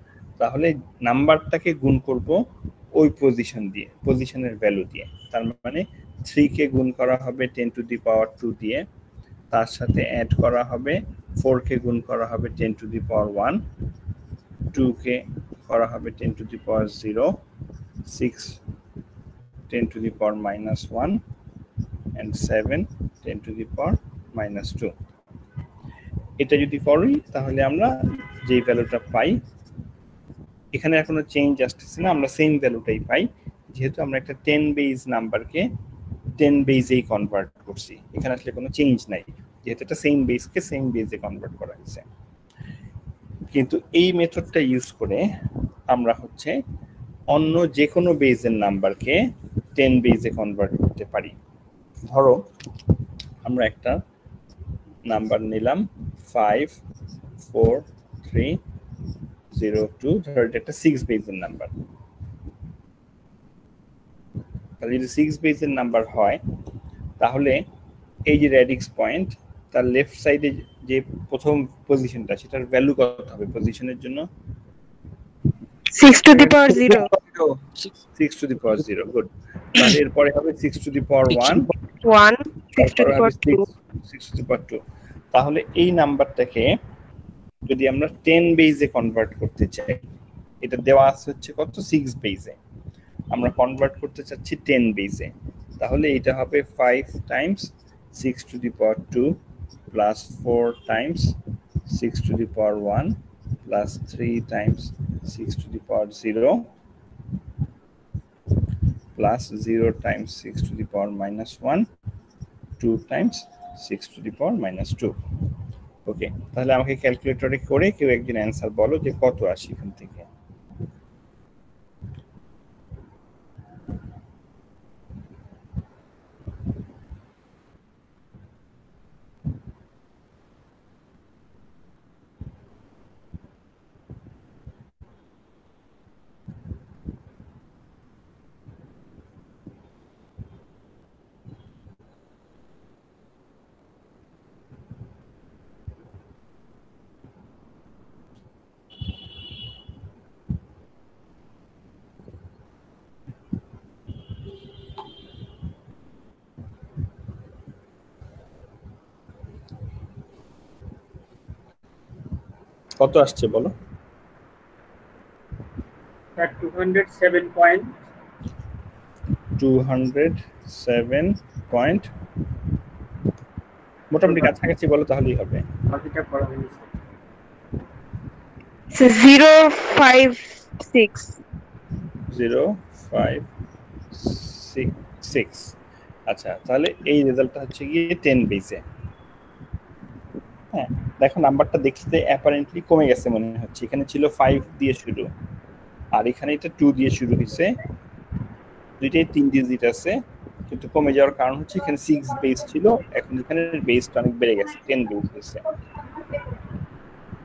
তাহলে নাম্বারটাকে গুণ করব ওই পজিশন দিয়ে, পজিশনের ভ্যালু দিয়ে। তার মানে 3 কে গুণ করা হবে 10⁻2 দিয়ে, তার সাথে অ্যাড করা হবে 4 কে গুণ করা হবে 10⁻1, 2 কে করা হবে 10⁻0, 6 10⁻1 and 7 10⁻2। এটা যদি করি তাহলে আমরা যে ভ্যালুটা পাই, এখানে এখনো চেঞ্জ আসতেছে না, আমরা সেম ভ্যালুটাই পাই, যেহেতু আমরা একটা 10 বেস নাম্বারকে 10 বেসেই কনভার্ট করছি। এখানে আসলে কোনো চেঞ্জ নাই, যেহেতু এটা সেম বেসকে সেম বেসে কনভার্ট করা হয়েছে। কিন্তু এই মেথডটা ইউজ করে আমরা হচ্ছে অন্য যে কোনো বেসের নাম্বারকে 10 বেসে কনভার্ট করতে পারি। ধরো আমরা একটা নাম্বার নিলাম 54302, ধরো এটা একটা 6 বেসের নাম্বার। তাহলে যদি 6 বেসের নাম্বার হয় তাহলে এই যে রেডিক্স পয়েন্ট তার লেফট সাইডে যে প্রথম পজিশনটা সেটার ভ্যালু কত হবে পজিশনের জন্য? 6⁻0। 6⁻0, গুড। তাহলে এরপরে হবে 6⁻1, 6⁻2। তাহলে এই নাম্বারটাকে যদি আমরা 10 বেসে কনভার্ট করতে চাই, এটা দেওয়া আছে হচ্ছে কত 6 বেসে, আমরা কনভার্ট করতে চাচ্ছি 10 বেসে, তাহলে এটা হবে 5 Times 6⁻2 plus 4 Times 6⁻1 plus 3 Times 6⁻0 plus 0 Times 6⁻1, 2 Times 6⁻2। ওকে, তাহলে আমাকে ক্যালকুলেটরে করে কেউ একজন অ্যান্সার বলো যে কত আসে এখান থেকে। কত আসছে বলো? 207 পয়েন্ট মোটামুটি কাছাকাছি বলো তাহলেই হবে। বাকিটা করা হয়নি। 056। আচ্ছা, তাহলে এই রেজাল্টটা হচ্ছে গিয়ে 10 বেসে। হ্যাঁ, দেখো নাম্বারটা দেখতে অ্যাপারেন্টলি কমে গেছে মনে হচ্ছে। এখানে ছিল 5 দিয়ে শুরু, আর এখানে এটা 2 দিয়ে শুরু হয়েছে, দুইটাই 3 ডিজিট আছে, কিন্তু কমে যাওয়ার কারণ হচ্ছে এখানে 6 বেস ছিল, এখন এখানে বেসটা অনেক বেড়ে গেছে, 10 বেস হয়েছে।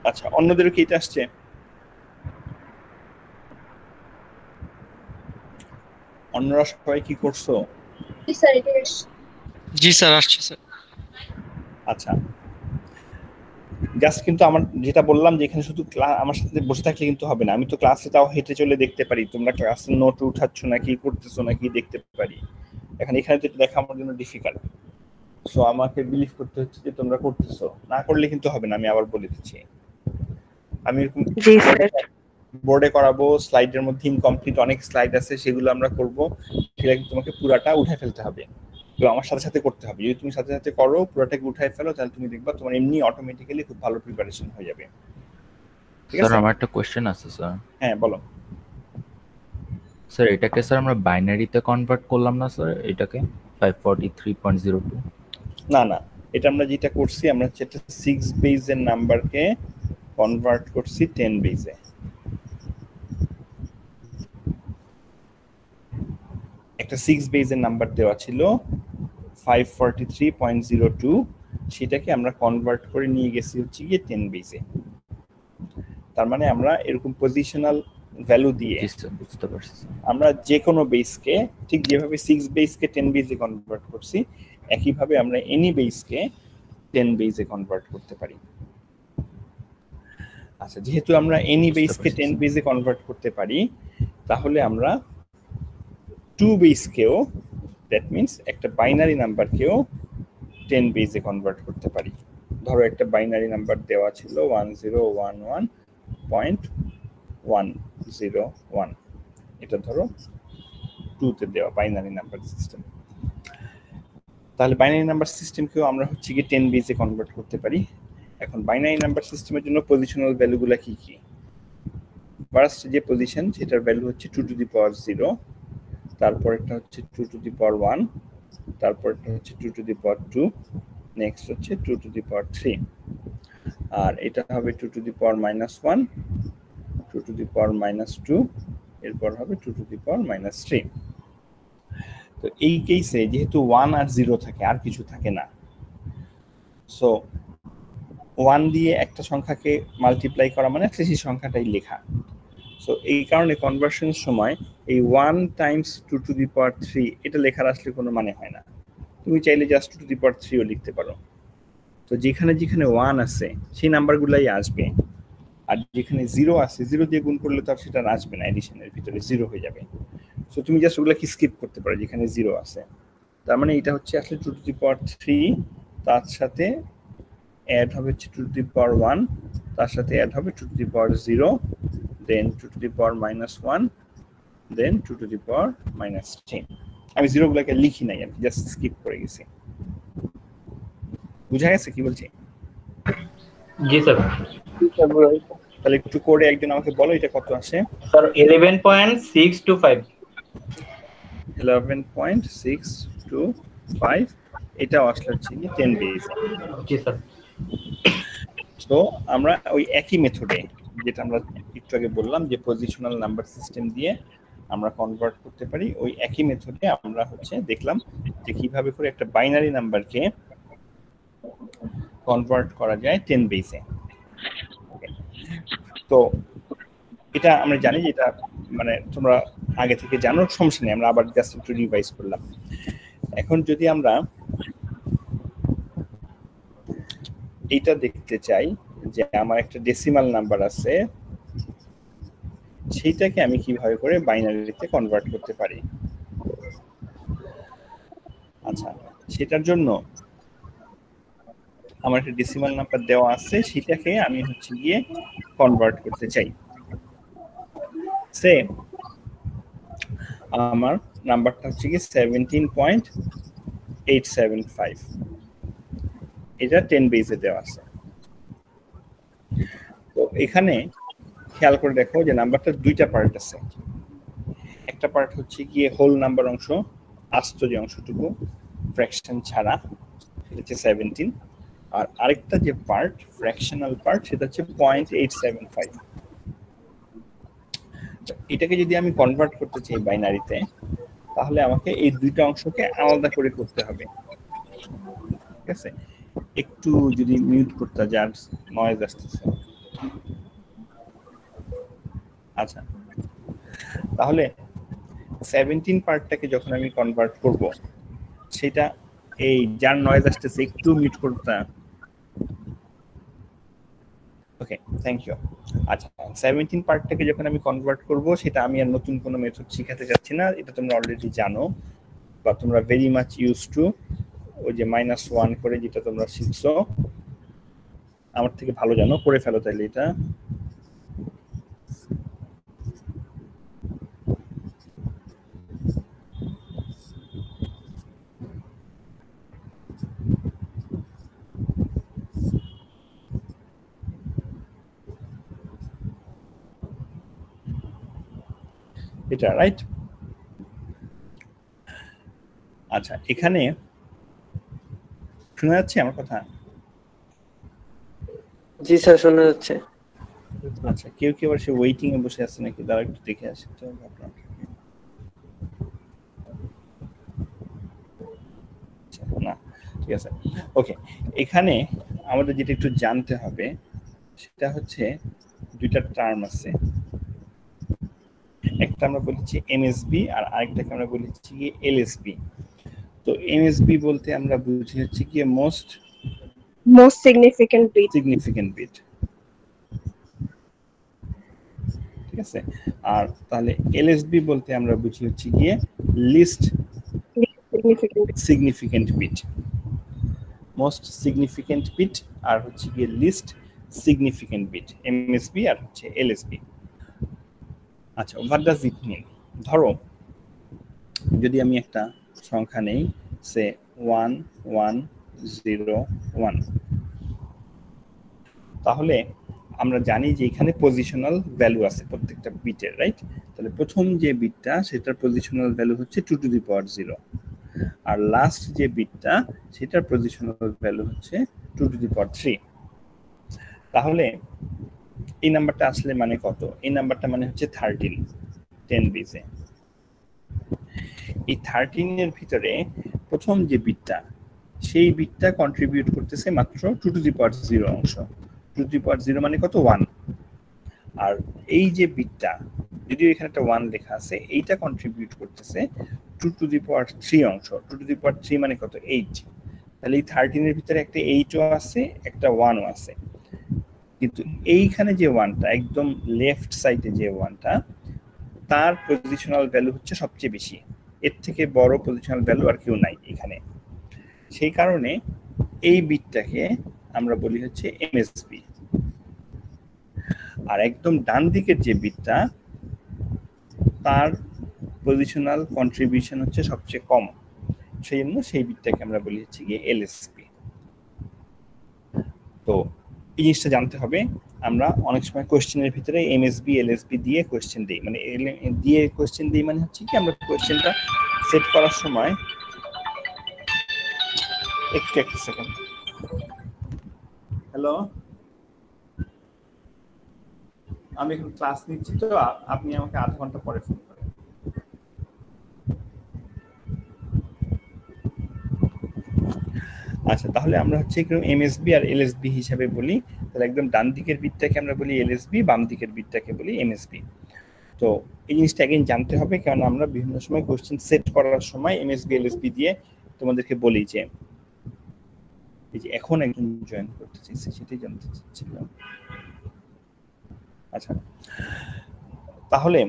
আচ্ছা, অন্যদের কি এটা আসছে? অন্যরা সবাই কি করছো? জি স্যার, আসছে স্যার। আচ্ছা, জাস্ট কিন্তু আমার যেটা বললাম যে এখানে শুধু আমার সাথে বসে থাকলে কিন্তু হবে না, আমি তো ক্লাসে তাও হেঁটে চলে দেখতে পারি তোমরা ক্লাসের নোট উঠাচ্ছ নাকি করতেছো নাকি দেখতে পারি। এখানে তো দেখা আমার জন্য ডিফিকাল্ট, সো আমাকে বিলিভ করতে হচ্ছে যে তোমরা করতেছো, না করলে কিন্তু হবে না। আমি আবার বলে দিচ্ছি, আমি এরকম বোর্ডে করাবো, স্লাইডের মধ্যে ইনকমপ্লিট অনেক স্লাইড আছে, সেগুলো আমরা করব, সেটা কিন্তু তোমাকে পুরাটা উঠে ফেলতে হবে, তো আমার সাথে সাথে করতে হবে। যদি তুমি সাথে সাথে করো, পুরোটাকে উঠায় ফেলো, তাহলে তুমি দেখবা তোমার এমনি অটোমেটিক্যালি খুব ভালো প্রিপারেশন হয়ে যাবে। ঠিক আছে স্যার, আমার একটা কোশ্চেন আছে স্যার। হ্যাঁ বলো। স্যার এটাকে স্যার আমরা বাইনারিতে কনভার্ট করলাম না স্যার, এটাকে 543.02? না না, এটা আমরা যেটা করছি, আমরা হচ্ছে একটা 6 বেজের নাম্বারকে কনভার্ট করছি 10 বেজে। একটা 6 বেজের নাম্বার দেওয়া ছিল 543.02, সেটাকে আমরা কনভার্ট করে নিয়ে গেছি হচ্ছে গিয়ে 10 বেজে। তার মানে আমরা এরকম পজিশনাল ভ্যালু দিয়ে বুঝতে পারছি আমরা যে কোনো বেসকে, ঠিক যেভাবে 6 বেসকে 10 বেজে কনভার্ট করছি, একইভাবে আমরা এনি বেসকে 10 বেজে কনভার্ট করতে পারি। আচ্ছা, যেহেতু আমরা এনি বেসকে 10 বেজে কনভার্ট করতে পারি, তাহলে আমরা 2 বেসকেও, দ্যাট মিন্স একটা বাইনারি নাম্বারকেও 10 বেজে কনভার্ট করতে পারি। ধরো একটা বাইনারি নাম্বার দেওয়া ছিল 1011.101, এটা ধরো 2 তে দেওয়া বাইনারি নাম্বার সিস্টেম। তাহলে বাইনারি নাম্বার সিস্টেমকেও আমরা হচ্ছে কি 10 বেজে কনভার্ট করতে পারি। এখন বাইনারি নাম্বার সিস্টেমের জন্য পজিশনাল ভ্যালুগুলো কি কি? ফার্স্ট যে পজিশন, সেটার ভ্যালু হচ্ছে 2 টু দি পাওয়ার 0, তারপর এটা হচ্ছে 2 টু দি পাওয়ার 1, তারপর এটা হচ্ছে 2 টু দি পাওয়ার 2, নেক্সট হচ্ছে 2 টু দি পাওয়ার 3, আর এটা হবে 2 to the power -1, 2 to the পাওয়ার -2, এরপর হবে 2 টু দি পাওয়ার -3। তো এই কেসে যেহেতু 1 আর 0 থাকে, আর কিছু থাকে না, সো 1 দিয়ে একটা সংখ্যাকে মাল্টিপ্লাই করা মানে সেই সংখ্যাটাই লেখা। সো এই কারণে কনভার্সনের সময় এই 1 টাইমস 2 টু দি পাওয়ার 3 এটা লেখার আসলে কোনো মানে হয় না। তুমি চাইলে জাস্ট 2 টু দি পাওয়ার 3 ও লিখতে পারো। তো যেখানে যেখানে 1 আছে সেই নাম্বারগুলাই আসবে, আর যেখানে 0 আছে 0 দিয়ে গুণ করলে তো আর সেটা আসবে না, এডিশনের ভিতরে 0 হয়ে যাবে। সো তুমি জাস্ট ওগুলোকে স্কিপ করতে পারো যেখানে 0 আছে। তার মানে এটা হচ্ছে আসলে 2 টু দি পাওয়ার 3, তার সাথে অ্যাড হবে হচ্ছে 2 টু দি পাওয়ার 1, তার সাথে অ্যাড হবে 2 to the power 0, then 2 to the power -1, then 2 to the power -10। আমি 0 গুলোকে লিখি নাই, আমি জাস্ট স্কিপ করে গেছি। বুঝা গেছে কি বলছি? জি স্যার। তাহলে একটু করে একজন আমাকে বলো এটা কত আসে? স্যার 11.625। 11.625, এটা আসলে হচ্ছে 10 বেজ। জি স্যার। তো আমরা ওই একই মেথডে, যেটা আমরা একটু আগে বললাম যে পজিশনাল নাম্বার সিস্টেম দিয়ে আমরা কনভার্ট করতে পারি, ওই একই মেথডে আমরা হচ্ছে দেখলাম যে কিভাবে করে একটা বাইনারি নাম্বারকে কনভার্ট করা যায় 10 বেজে। তো এটা আমরা জানি যে এটা মানে তোমরা আগে থেকে জানো, সমস্যা নেই, আমরা আবার জাস্ট একটু রিভাইজ করলাম। এখন যদি আমরা এইটা দেখতে চাই যে আমার একটা ডেসিমাল নাম্বার আছে, সেইটাকে আমি কিভাবে করে বাইনারিতে কনভার্ট করতে পারি। আচ্ছা, সেটার জন্য আমার একটা ডেসিমাল নাম্বার দেওয়া আছে, সেটাকে আমি হচ্ছে গিয়ে কনভার্ট করতে চাই। সে আমার নাম্বারটা হচ্ছে গিয়ে 17.875, এটা 10 বেজে দেওয়া আছে। তো এখানে খেয়াল করে দেখো যে নাম্বারটা দুইটা পার্ট আছে। একটা পার্ট হচ্ছে গিয়ে হোল নাম্বার অংশ, আস্ত যে অংশটুকু ফ্র্যাকশন ছাড়া, সেটা হচ্ছে 17, আর আরেকটা যে পার্ট ফ্র্যাকশনাল পার্ট, সেটা হচ্ছে 0.875। এটাকে যদি আমি কনভার্ট করতে চাই বাইনারিতে, তাহলে আমাকে এই দুইটা অংশকে আলাদা করে করতে হবে। ঠিক আছে, একটু যদি মিউট করতে যার নয়েজ আসতেছে। আচ্ছা, তাহলে 17 পার্টটাকে যখন আমি কনভার্ট করব, সেটা এই যার নয়েজ আসতেছে একটু মিউট করতে। ওকে, থ্যাংক ইউ। আচ্ছা, 17 পার্টটাকে যখন আমি কনভার্ট করব, সেটা আমি আর নতুন কোনো মেথড শিখাতে যাচ্ছি না, এটা তোমরা অলরেডি জানো বা তোমরা ভেরি মাচ ইউজ টু। ওই যে -1 করে যেটা তোমরা শিখছো, আমার থেকে ভালো জানো, করে ফেলো তাইলে এটা। এটা রাইট? আচ্ছা, এখানে শোনা যাচ্ছে আমার কথা? জি স্যার, শোনা যাচ্ছে। আচ্ছা, কেউ কেউ সে ওয়েটিং এ বসে আছে নাকি, তারা একটু দেখে আসে তো আপনার। না, ঠিক আছে, ওকে। এখানে আমাদের যেটা একটু জানতে হবে সেটা হচ্ছে দুইটা টার্ম আছে, একটা আমরা বলেছি এমএসবি আর আরেকটাকে আমরা বলেছি কি এলএসবি। তো এমএসবি বলতে আমরা বুঝি হচ্ছে কি মোস্ট সিগনিফিকেন্ট বিট। ঠিক আছে, আর তাহলে এলএসবি বলতে আমরা বুঝি হচ্ছে গিয়ে least significant bit. Most significant bit আর হচ্ছে গিয়ে লিস্ট সিগনিফিকেন্ট বিট, এমএসবি আর হচ্ছে এলএসবি। আচ্ছা, হোয়াট ডাজ ইট মিন? ধরো যদি আমি একটা সংখ্যা নেই, সে 1101, তাহলে আমরা জানি যে এখানে পজিশনাল ভ্যালু আছে প্রত্যেকটা বিটের, রাইট? তাহলে প্রথম যে বিটটা সেটার পজিশনাল ভ্যালু হচ্ছে 2 to the power 0, R last যে বিটটা সেটার পজিশনাল ভ্যালু হচ্ছে 2 টু দি পাওয়ার 3। তাহলে এই নাম্বারটা আসলে মানে কত? এই নাম্বারটা মানে হচ্ছে 13, 10 বেজে। এই 13 এর ভিতরে প্রথম যে বিটটা, সেই বিটটা কন্ট্রিবিউট করতেছে মাত্র 2 টু দি পাওয়ার 0 অংশ। 2 টু দি পাওয়ার 0 মানে কত? 1। আর এই যে বিটটা, যদিও এখানে একটা 1 লেখা আছে, এইটা কন্ট্রিবিউট করতেছে 2 টু দি পাওয়ার 3 অংশ। 2 টু দি পাওয়ার 3 মানে কত? 8। তাহলে এই 13 এর ভিতরে একটা 8ও আছে, একটা 1ও আছে। কিন্তু এইখানে যে 1টা, একদম লেফট সাইডে যে 1টা, তার পজিশনাল ভ্যালু হচ্ছে সবচেয়ে বেশি। এর থেকে বড় পজিশনাল ভ্যালু আর কেউ নাই এখানে। সেই কারণে এই বিটটাকে আমরা বলি হচ্ছে এমএসবি। আর একদম ডান দিকের যে বিটটা, তার পজিশনাল কন্ট্রিবিউশন হচ্ছে সবচেয়ে কম, সেই জন্য সেই বিটটাকে আমরা বলি হচ্ছে গিয়ে এলএসবি। তো এই জিনিসটা জানতে হবে। আমরা অনেক সময় কোশ্চেনের ভিতরে এমএসবি এলএসবি দিয়ে কোশ্চেন দিই, মানে দিয়ে কোশ্চেন দিই মানে হচ্ছে কি আমরা কোশ্চেনটা সেট করার সময় একটা সেকেন্ড। হ্যালো, আমি এখন ক্লাস নিচ্ছি, তো আপনি আমাকে আধা ঘন্টা পরে ফোন করেন। আচ্ছা, তাহলে আমরা হচ্ছে এমএসবি আর এলএসবি হিসাবে বলি। তাহলে একদম ডান দিকের বিটটাকে আমরা বলি এলএসবি, বাম দিকের বিটটাকে বলি এমএসবি। তো এই জিনিসটা আগে জানতে হবে, কারণ আমরা বিভিন্ন সময় কোশ্চেন সেট করার সময় এমএসবি এলএসবি দিয়ে তোমাদেরকে বলি যে এই যে এখন একজন জয়েন করতে চাইছে, সেটাই জানতে চাচ্ছিলাম। আচ্ছা, তাহলে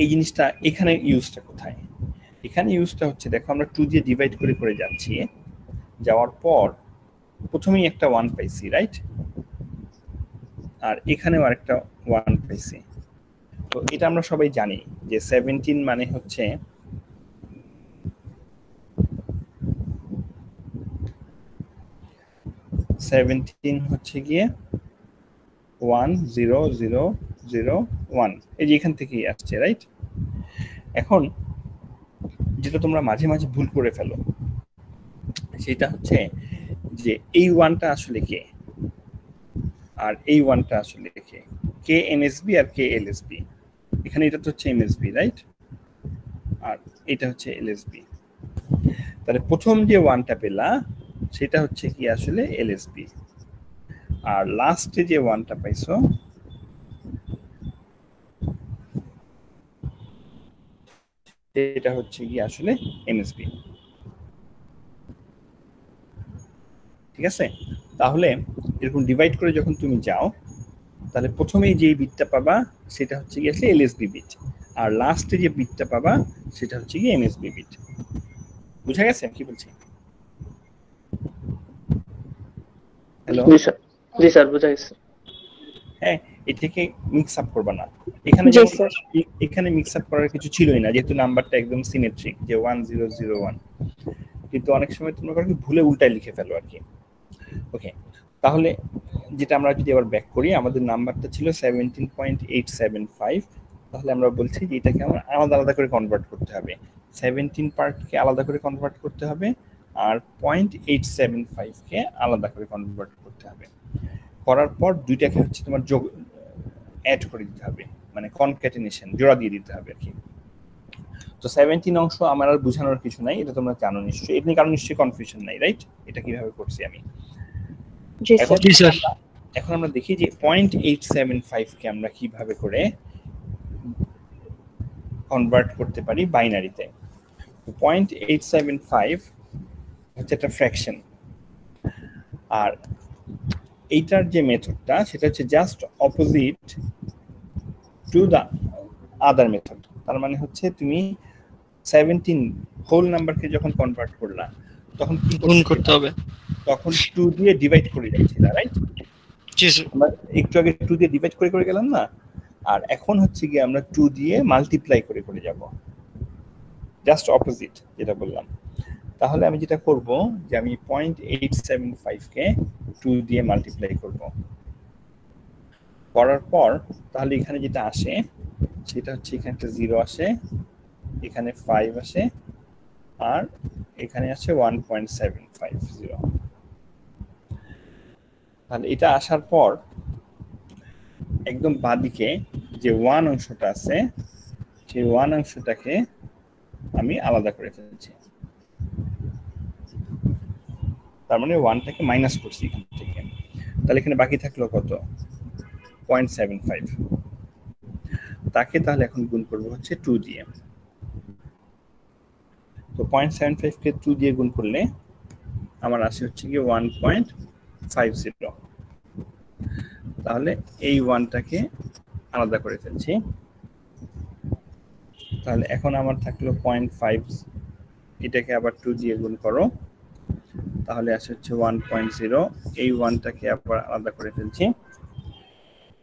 এই জিনিসটা এখানে ইউজটা কোথায়? এখানে ইউজটা হচ্ছে, দেখো আমরা 2 দিয়ে ডিভাইড করে করে যাচ্ছি, যাওয়ার পর প্রথমেই একটা 1 পাইছি, রাইট? আর এখানেও আরেকটা 1 পাইছি। তো এটা আমরা সবাই জানি যে 17 মানে হচ্ছে গিয়ে 10001, এই যে এখান থেকেই আসছে, রাইট? এখন যেটা তোমরা মাঝে মাঝে ভুল করে ফেলো, সেটা হচ্ছে যে এই 1টা আসলে কে, আর এই 1টা আসলে কে। কে এমএসবি আর কে এলএসবি। এখানে এটা তো হচ্ছে এমএসবি, রাইট? আর এটা হচ্ছে এলএসবি। তাহলে প্রথম যে ওয়ানটা পেলা সেটা হচ্ছে কি আসলে এলএসবি, আর লাস্টে যে ওয়ানটা পাইছো এটা হচ্ছে কি আসলে এমএসবি। ঠিক আছে, তাহলে এরকম ডিভাইড করে যখন তুমি যাও তাহলে প্রথমেই যে বিটটা পাবা সেটা হচ্ছে কি আসলে এলএসবি বিট, আর লাস্টে যে বিটটা পাবা সেটা হচ্ছে কি এমএসবি বিট। বুঝা গেছে কি বলছি? হ্যালো, জি স্যার বুঝা গেছে। হ্যাঁ, এটাকে মিক্স আপ করবা না। এখানে এখানে মিক্স আপ করার কিছু ছিলই না, যেহেতু নাম্বারটা একদম সিমেট্রিক যে 1001, কিন্তু অনেক সময় তোমরা কি ভুলে উল্টায় লিখে ফেলো আর কি। ওকে, তাহলে যেটা আমরা যদি আবার ব্যাক করি, আমাদের নাম্বারটা ছিল 17.875, তাহলে আমরা বলছি যে এটাকে আমরা আলাদা আলাদা করে কনভার্ট করতে হবে। 17 পার্টকে আলাদা করে কনভার্ট করতে হবে, আর 0.875 কে আলাদা করে কনভার্ট করতে হবে। করার পর দুইটাকে হচ্ছে তোমার যোগ অ্যাড করে দিতে হবে, মানে কনক্যাটেনেশন, জোড়া দিয়ে দিতে হবে আর কি। তো 17 অংশ আমার আর বোঝানোর কিছু নাই, এটা তোমরা জানো নিশ্চয়ই, এমনি কারণ নিশ্চয়ই কনফিউশন নাই, রাইট? এটা কিভাবে করছি আমি। এখন আমরা দেখি যে 0.875 কে আমরা কিভাবে করে কনভার্ট করতে পারি বাইনারিতে। 0.875 হচ্ছে একটা ফ্র্যাকশন, আর এইটার যে মেথডটা সেটা হচ্ছে just opposite to the other method. তার মানে হচ্ছে তুমি 17 হোল নাম্বারকে যখন কনভার্ট করলা তখন কি গুণ করতে হবে, তখন 2 দিয়ে ডিভাইড করে যাচ্ছিল, রাইট? জি স্যার, আমরা একটু আগে 2 দিয়ে ডিভাইড করে করে গেলাম না, আর এখন হচ্ছে কি আমরা 2 দিয়ে মাল্টিপ্লাই করে করে যাব, জাস্ট অপোজিট যেটা বললাম। তাহলে আমি যেটা করব যে আমি 0.875 কে 2 দিয়ে মাল্টিপ্লাই করব, করার পর তাহলে এখানে যেটা আসে সেটা হচ্ছে এখানে একটা 0 আসে, এখানে 5 আসে, আর এখানে আছে 1.750। তাহলে এটা আসার পর একদম বাঁদিকে যে 1 অংশটা আছে সেই 1 অংশটাকে আমি আলাদা করে ফেলছি, তার মানে 1টাকে মাইনাস করছি এখান থেকে। তাহলে এখানে বাকি থাকলো কত? 0.75। তাকে তাহলে এখন গুণ করবো হচ্ছে 2 দিয়ে। তো 0.75 কে 2 দিয়ে গুণ করলে আমার আসে হচ্ছে কি 1.50। তাহলে এই 1টাকে আলাদা করে ফেলছি। তাহলে এখন আমার থাকলো 0.5, এটাকে আবার 2 দিয়ে গুণ করো, তাহলে আসে হচ্ছে 1.0। এই 1টাকে আবার আলাদা করে ফেলছি।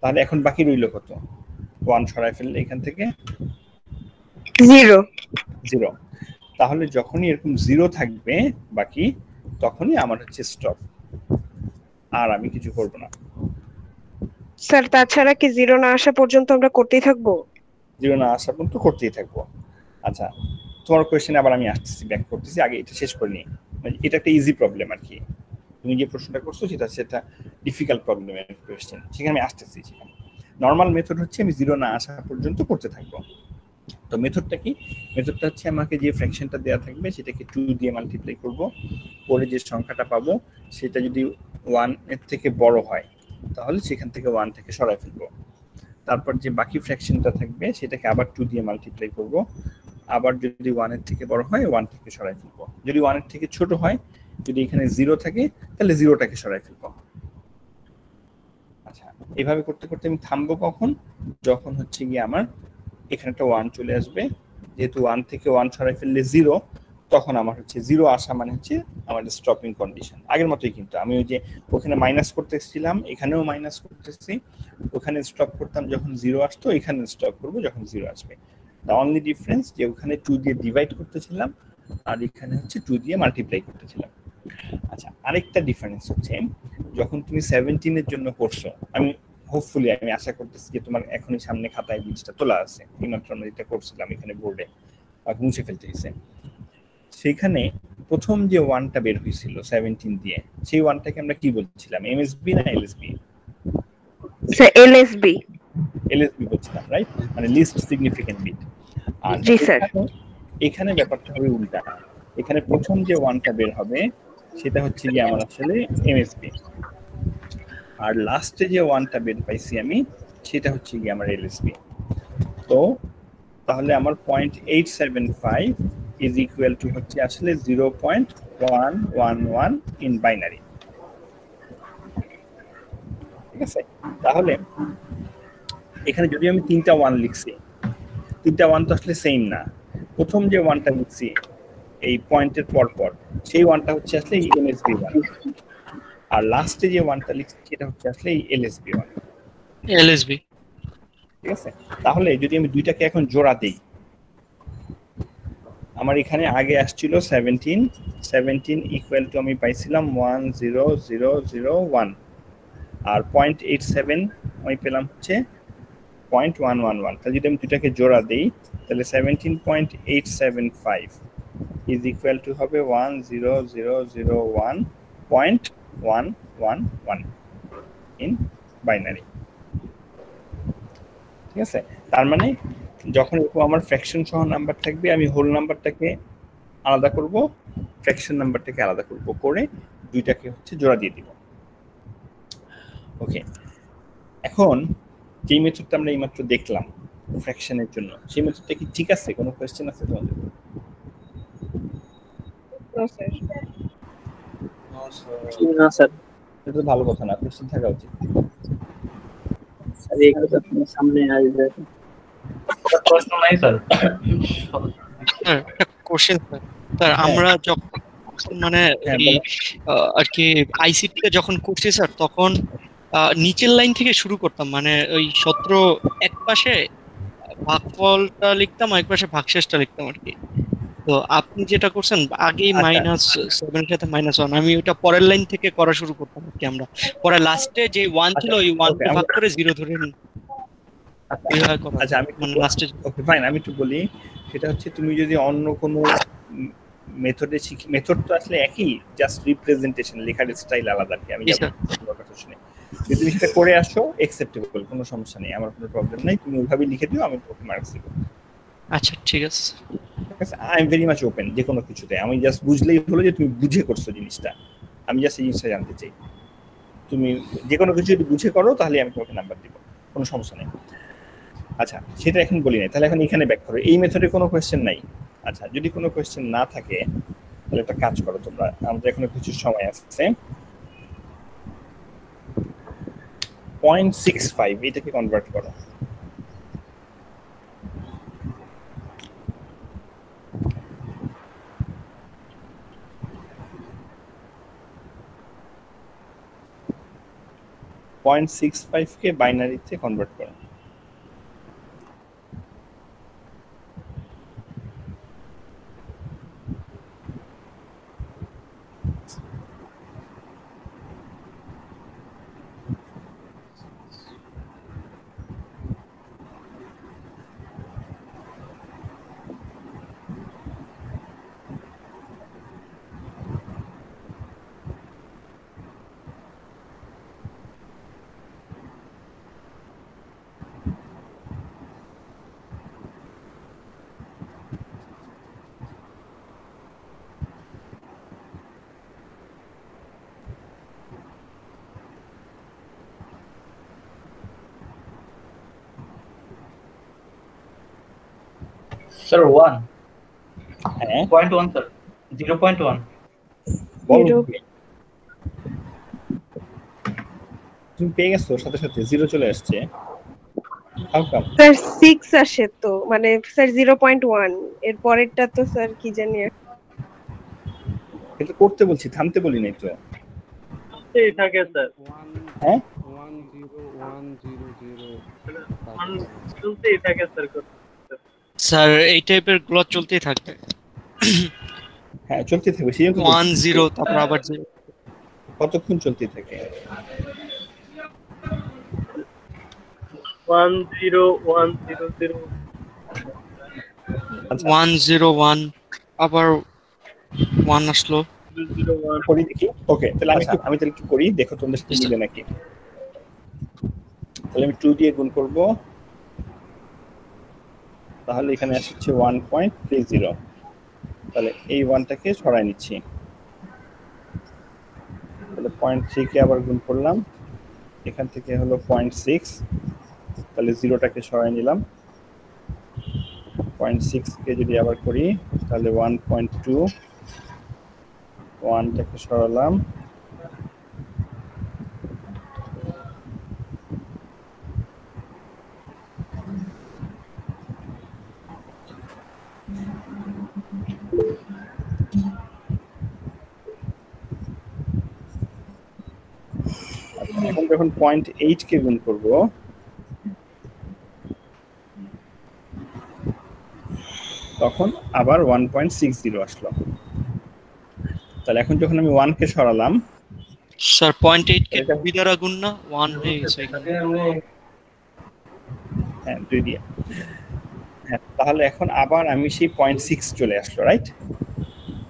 তাহলে এখন বাকি রইল কত? 1 সরাই ফেললে এখান থেকে 0। তাহলে যখনই এরকম 0 থাকবে বাকি, তখনই আমার হচ্ছে স্টপ, আর আমি কিছু করব না। স্যার তাছাড়া কি 0 না আসা পর্যন্ত আমরা করতেই থাকবো? 0 না আসা পর্যন্ত করতেই থাকবো। আচ্ছা, তোমার কোয়েশ্চেনে আবার আমি আসতেছি, ব্যাক করতেছি, আগে এটা শেষ করে নিই। এটা একটা ইজি প্রবলেম আর কি, তুমি যে প্রশ্নটা করছো সেটা ডিফিকাল্ট প্রবলেমের কোয়েশ্চেন, সেখানে আমি আসতেছি। সেখানে নর্মাল মেথড হচ্ছে আমি 0 না আসা পর্যন্ত করতে থাকবো। তো মেথডটা কি? মেথডটা হচ্ছে আমাকে যে ফ্র্যাকশনটা দেওয়া থাকবে সেটাকে 2 দিয়ে মাল্টিপ্লাই করব, পরে যে সংখ্যাটা পাবো সেটা যদি 1 এর থেকে বড় হয় তাহলে সেখান থেকে 1 থেকে সরাই ফেলবো। তারপর যে বাকি ফ্র্যাকশনটা থাকবে সেটাকে আবার 2 দিয়ে মাল্টিপ্লাই করব, আবার যদি 1 এর থেকে বড় হয় 1 থেকে সরাই ফেলবো। যদি 1 এর থেকে ছোট হয়, যদি এখানে 0 থাকে তাহলে 0টাকে সরাই ফেলবো। আচ্ছা, এইভাবে করতে করতে আমি থামবো কখন? যখন হচ্ছে গিয়ে আমার এখানে একটা 1 চলে আসবে। যেহেতু 1 থেকে 1 সরাই ফেললে 0, তখন আমার হচ্ছে 0 আসা মানে হচ্ছে আমার স্টপিং কন্ডিশন। আগের মতোই, কিন্তু আমি ওই যে ওখানে মাইনাস করতেছিলাম, এখানেও মাইনাস করতেছি। ওখানে স্টপ করতাম যখন 0 আসতো, এখানে স্টপ করব যখন 0 আসবে। দ্য অনলি ডিফারেন্স যে ওখানে 2 দিয়ে ডিভাইড করতেছিলাম আর এখানে হচ্ছে 2 দিয়ে মাল্টিপ্লাই করতেছিলাম। আচ্ছা, আরেকটা ডিফারেন্স হচ্ছে যখন তুমি 17 এর জন্য করছো, আমি হোপফুলি আমি আশা করতেছি যে তোমার এখনই সামনে খাতায় জিনিসটা তোলা আছে, এইমাত্র আমরা যেটা করছিলাম এখানে বোর্ডে মুছে ফেলতে হয়েছে। সেখানে প্রথম যে 1টা বের হয়েছিল 17 দিয়ে, সেই 1টাকে আমরা কি বলছিলাম? এমএসবি না এলএসবি? Sir LSB. এলএসবি বলছিলাম, রাইট? মানে লিস্ট সিগনিফিকেন্ট বিট। আর জি স্যার, এখানে ব্যাপারটা হবে উল্টা, এখানে প্রথম যে ওয়ানটা বের হবে সেটা হচ্ছে গিয়ে আমার আসলে এমএসবি, আর লাস্টে যে ওয়ানটা বের পাইছি আমি সেটা হচ্ছে গিয়ে আমার এলএসবি। তো তাহলে আমার 0.875 ইজ ইকুয়াল টু হচ্ছে আসলে 0.111 ইন বাইনারি। ঠিক আছে, তাহলে এখানে যদি আমি 3টা 1 লিখছি, 3টা 1 তো আসলে সেম না। প্রথম যে 1টা লিখছি এই পয়েন্টের পর পর, সেই 1টা হচ্ছে আসলে এমএসবি 1, আর লাস্টে যে 1টা লিখছি সেটা হচ্ছে আসলে এলএসবি 1। এলএসবি, ঠিক আছে। তাহলে যদি আমি দুইটাকে এখন জোড়া দেই, আমার এখানে আগে আসছিল 17 ইকুয়াল টু আমি পাইছিলাম 10001, আর 0.87 আমি পেলাম হচ্ছে 0.111। তাহলে যদি আমি দুইটাকে জোড়া দেই তাহলে 17.875 ইজ ইকুয়াল টু হবে 10001.111 ইন বাইনারি। ঠিক আছে, তার মানে যখন আমার ফ্র্যাকশন সহ নাম্বার থাকবে আমি হোল নাম্বারটাকে আলাদা করব, ফ্র্যাকশন নাম্বারটাকে আলাদা করব, করে দুইটাকে হচ্ছে জোড়া দিয়ে দিব। ওকে, এখন যে মেথডটা আমরা এইমাত্র দেখলাম ফ্র্যাকশনের জন্য, সেই মেথডটা কি ঠিক আছে? কোনো কোশ্চেন আছে তোমাদের? না স্যার। এটা তো ভালো কথা না, কোশ্চেন থাকা উচিত। স্যার এই কথা সামনে আসবে। প্রশ্ন নাই স্যার। একটা কোশ্চেন স্যার, আমরা যখন মানে আর কি আইসিটি যখন করছি স্যার, তখন নিচের লাইন থেকে শুরু করতাম, মানে ওই 17 এক পাশে ভাগফলটা লিখতাম আর এক পাশে ভাগশেষটা লিখতাম আর কি। তো আপনি যেটা করছেন আগেই -7 এর সাথে -1, আমি ওটা পরের লাইন থেকে করা শুরু করতাম আর কি। আমরা পরে লাস্টে যে 1 ছিল ওই 1 কে ভাগ করে 0 ধরে নিই। আচ্ছা আমি লাস্টে ওকে ফাইন, আমি একটু বলি। সেটা হচ্ছে তুমি যদি অন্য কোনো মেথডে শিখি, মেথড তো আসলে একই, জাস্ট রিপ্রেজেন্টেশন, লেখার স্টাইল আলাদা আর কি। আমি কথা শুনে যদি তুমি সেটা করে আসো অ্যাকসেপ্টেবল, কোনো সমস্যা নেই, আমার কোনো প্রবলেম নাই। তুমি ওইভাবে লিখে দিও, আমি তোমাকে মার্কস দেব। আচ্ছা ঠিক আছে, I am very much open যে কোনো কিছুতে। আমি জাস্ট বুঝলেই হলো যে তুমি বুঝে করছো জিনিসটা, আমি জাস্ট এই জিনিসটা জানতে চাই। তুমি যে কোনো কিছু যদি বুঝে করো তাহলে আমি তোমাকে নাম্বার দিব, কোনো সমস্যা নেই। আচ্ছা, সেটা এখন বলি নাই, তাহলে এখন এখানে ব্যাক করো। এই মেথডে কোনো কোয়েশ্চেন নাই? আচ্ছা, যদি কোনো কোয়েশ্চেন না থাকে তাহলে একটা কাজ করো তোমরা, আমাদের এখনো কিছু সময় আছে। 0.65 এটাকে কনভার্ট করো। .65 কে বাইনারিতে কনভার্ট করো। স্যার 1 হ্যাঁ 0.1 স্যার 0.1 তুমি পেয়ে গেছো, সাথে সাথে 0 চলে আসছে। হাউ কাম স্যার 6 আসে তো, মানে স্যার 0.1 এর পরেরটা তো স্যার কি জানি এটা করতে বলছি, থামতে বলি নাই তো। এই থাকে স্যার হ্যাঁ 1 চলতেই থাকে স্যার। স্যার এই টাইপের গুলো চলতেই থাকবে। হ্যাঁ চলতে থাকবে, সেই 1 0 তারপর আবার 0। কতক্ষণ চলতে থাকে? 1 0 1 0 0 1 0 1 আবার 1 আসলো। করি দেখি। ওকে, তাহলে আমি তাহলে একটু করি, দেখো তোমাদের সাথে মিলে নাকি। তাহলে আমি 2 দিয়ে গুণ করব, তাহলে এখানে আসছে 1.30। তাহলে এই 1টাকে সরাই নিচ্ছি, তাহলে 0.3 কে আবার গুণ করলাম, এখান থেকে হলো 0.6, তাহলে 0টাকে সরাই নিলাম, 0.6 কে যদি আবার করি তাহলে 1.2, 1টাকে সরালাম, এখন যখন 0.8 কে গুণ করব তখন আবার 1.60 আসলো। তাহলে এখন যখন আমি 1 কে সরালাম স্যার 0.8 কে 2 দ্বারা গুণ না 1 হয়ে গেছে এখানে। হ্যাঁ 2 দিয়ে। হ্যাঁ তাহলে এখন আবার আমি সেই 0.6 চলে আসলো, রাইট?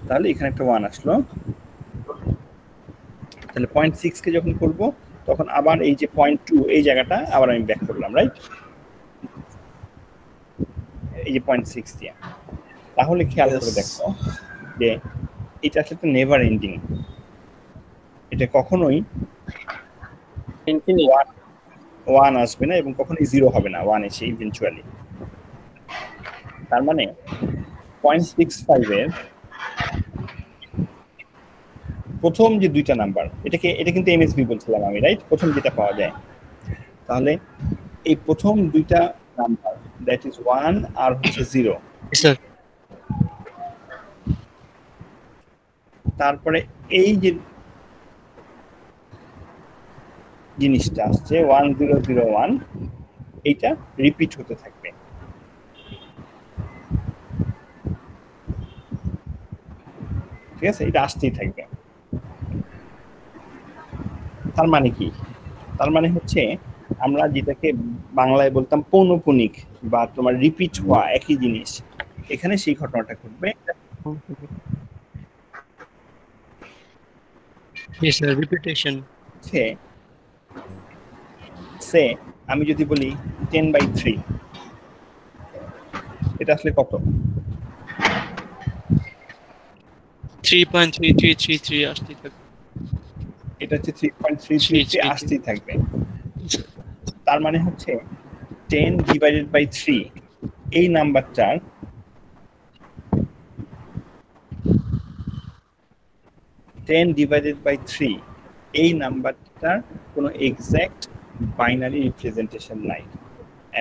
তাহলে এখানে একটা 1 আসলো, তাহলে 0.6 কে যখন করব তখন আবার এই যে 0.2 এই জায়গাটা আবার আমি ব্যাক করলাম, রাইট? এই যে 0.6 দিয়ে। তাহলে খেয়াল করে দেখো যে এটা আসলে নেভার এন্ডিং, এটা কখনোই 1 আসবে না এবং কখনোই 0 হবে না, 1 এসে ইভেন্চুয়ালি। তার মানে 0.65 এর প্রথম যে দুইটা নাম্বার, এটা কিন্তু এমএসবি বলছিলাম আমি, রাইট? প্রথম যেটা পাওয়া যায়, তাহলে এই প্রথম দুইটা নাম্বার দ্যাট ইজ 1 আর হচ্ছে 0, স্যার তারপরে এই যে জিনিসটা আসছে 1001, এইটা রিপিট হতে থাকবে। ঠিক আছে, এটা আসতেই থাকবে। তার মানে কি? তার মানে হচ্ছে আমরা যেটাকে বাংলায় বলতাম পৌনঃপুনিক বা তোমার রিপিট হওয়া একই জিনিস, এখানে সেই ঘটনাটা ঘটবে। Yes sir, repetition. সে আমি যদি বলি 10/3, এটা আসলে কত? 3.3333 আসতেই থাকবে। এটা হচ্ছে 3.333 আসতেই থাকবে। তার মানে হচ্ছে 10/3 এই নাম্বারটার এই নাম্বারটার কোনো এক্সাক্ট বাইনারি রিপ্রেজেন্টেশন নাই।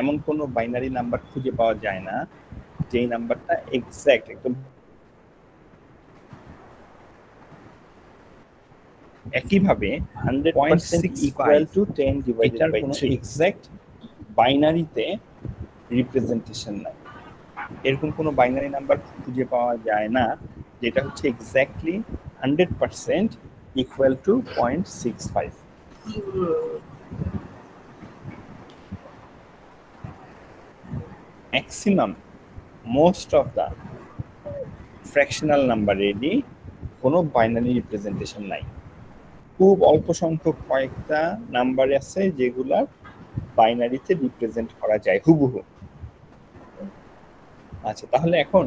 এমন কোনো বাইনারি নাম্বার খুঁজে পাওয়া যায় না যেই নাম্বারটা এক্সাক্ট একদম একইভাবে 100% ইকুয়াল টু 10/3 এক্সাক্ট বাইনারিতে রিপ্রেজেন্টেশন নাই। এরকম কোনো বাইনারি নাম্বার খুঁজে পাওয়া যায় না যেটা হচ্ছে exactly 100% equal to 0.65। Maximum most of the fractional নাম্বারেরই কোনো বাইনারি রিপ্রেজেন্টেশন নাই। খুব অল্প সংখ্যক কয়েকটা নাম্বার আছে যেগুলা বাইনারিতে রিপ্রেজেন্ট করা যায় হুবহু। আচ্ছা, তাহলে এখন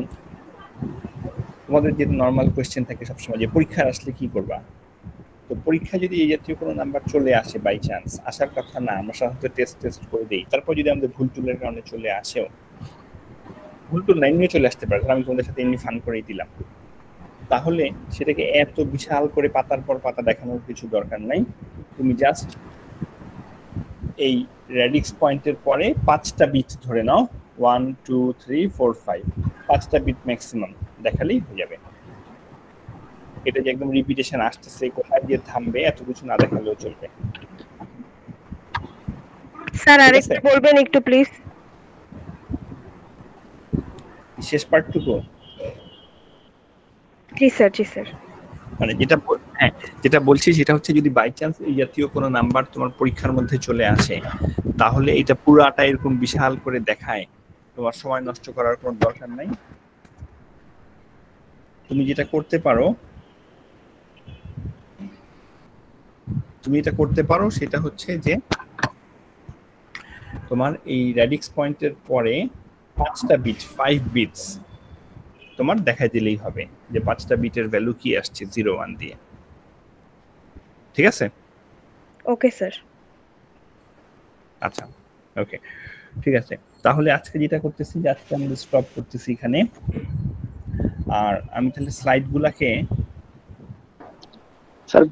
তোমাদের যে নর্মাল কোয়েশ্চেন থাকে সবসময় যে পরীক্ষায় আসলে কি করবা, তো পরীক্ষা যদি এই জাতীয় কোনো নাম্বার চলে আসে, বাই চান্স আসার কথা না, আমরা সাধারণত টেস্ট করে দিই, তারপর যদি আমাদের ভুল টুলের কারণে চলে আসেও, ভুল টুল না এমনিও চলে আসতে পারে, আমি তোমাদের সাথে এমনি ফান করেই দিলাম, তাহলে সেটাকে এত বিশাল করে পাতার পর পাতা দেখানোর কিছু দরকার নাই। তুমি জাস্ট এই রেডিক্স পয়েন্টের পরে 5টা বিট ধরে নাও, 1 2 3 4 5, 5টা বিট ম্যাক্সিমাম দেখালেই হয়ে যাবে। এটা যে একদম রিপিটেশন আসতেছে, কোথায় দিয়ে থামবে, এত কিছু না দেখালেও চলবে। স্যার আরেকটু বলবেন একটু প্লিজ? শেষ পার্টটুকু? জি স্যার, জি স্যার। মানে যেটা বলছি সেটা হচ্ছে যদি বাই চান্স এই জাতীয় কোনো নাম্বার তোমার পরীক্ষার মধ্যে চলে আসে, তাহলে এটা পুরাটা এরকম বিশাল করে দেখায় তোমার সময় নষ্ট করার কোনো দরকার নাই। তুমি যেটা করতে পারো সেটা হচ্ছে যে তোমার এই রেডিক্স পয়েন্টের পরে 5টা বিট 5 বিটস তোমার দেখাই দিলেই হবে যে 5টা বিটের ভ্যালু কি আসছে 0 1 দিয়ে। ঠিক আছে? Okay sir. আচ্ছা ওকে ঠিক আছে, তাহলে আজকে যেটা করতেছি যে আজকে আমরা স্টপ করতেছি এখানে। আর আমি তাহলে স্লাইডগুলোকে স্যার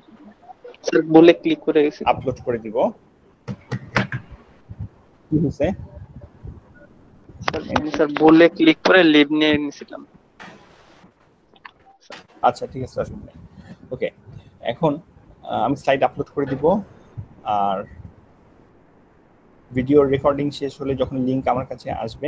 স্যার বলে ক্লিক করে গেছি, আপলোড করে দিব। কি হয়েছে স্যার বলে ক্লিক করে লিভ নিয়ে নিছিলাম। আচ্ছা ঠিক আছে আসুন। ওকে এখন আমি স্লাইড আপলোড করে দিব, আর ভিডিও রেকর্ডিং শেষ হলে যখন লিংক আমার কাছে আসবে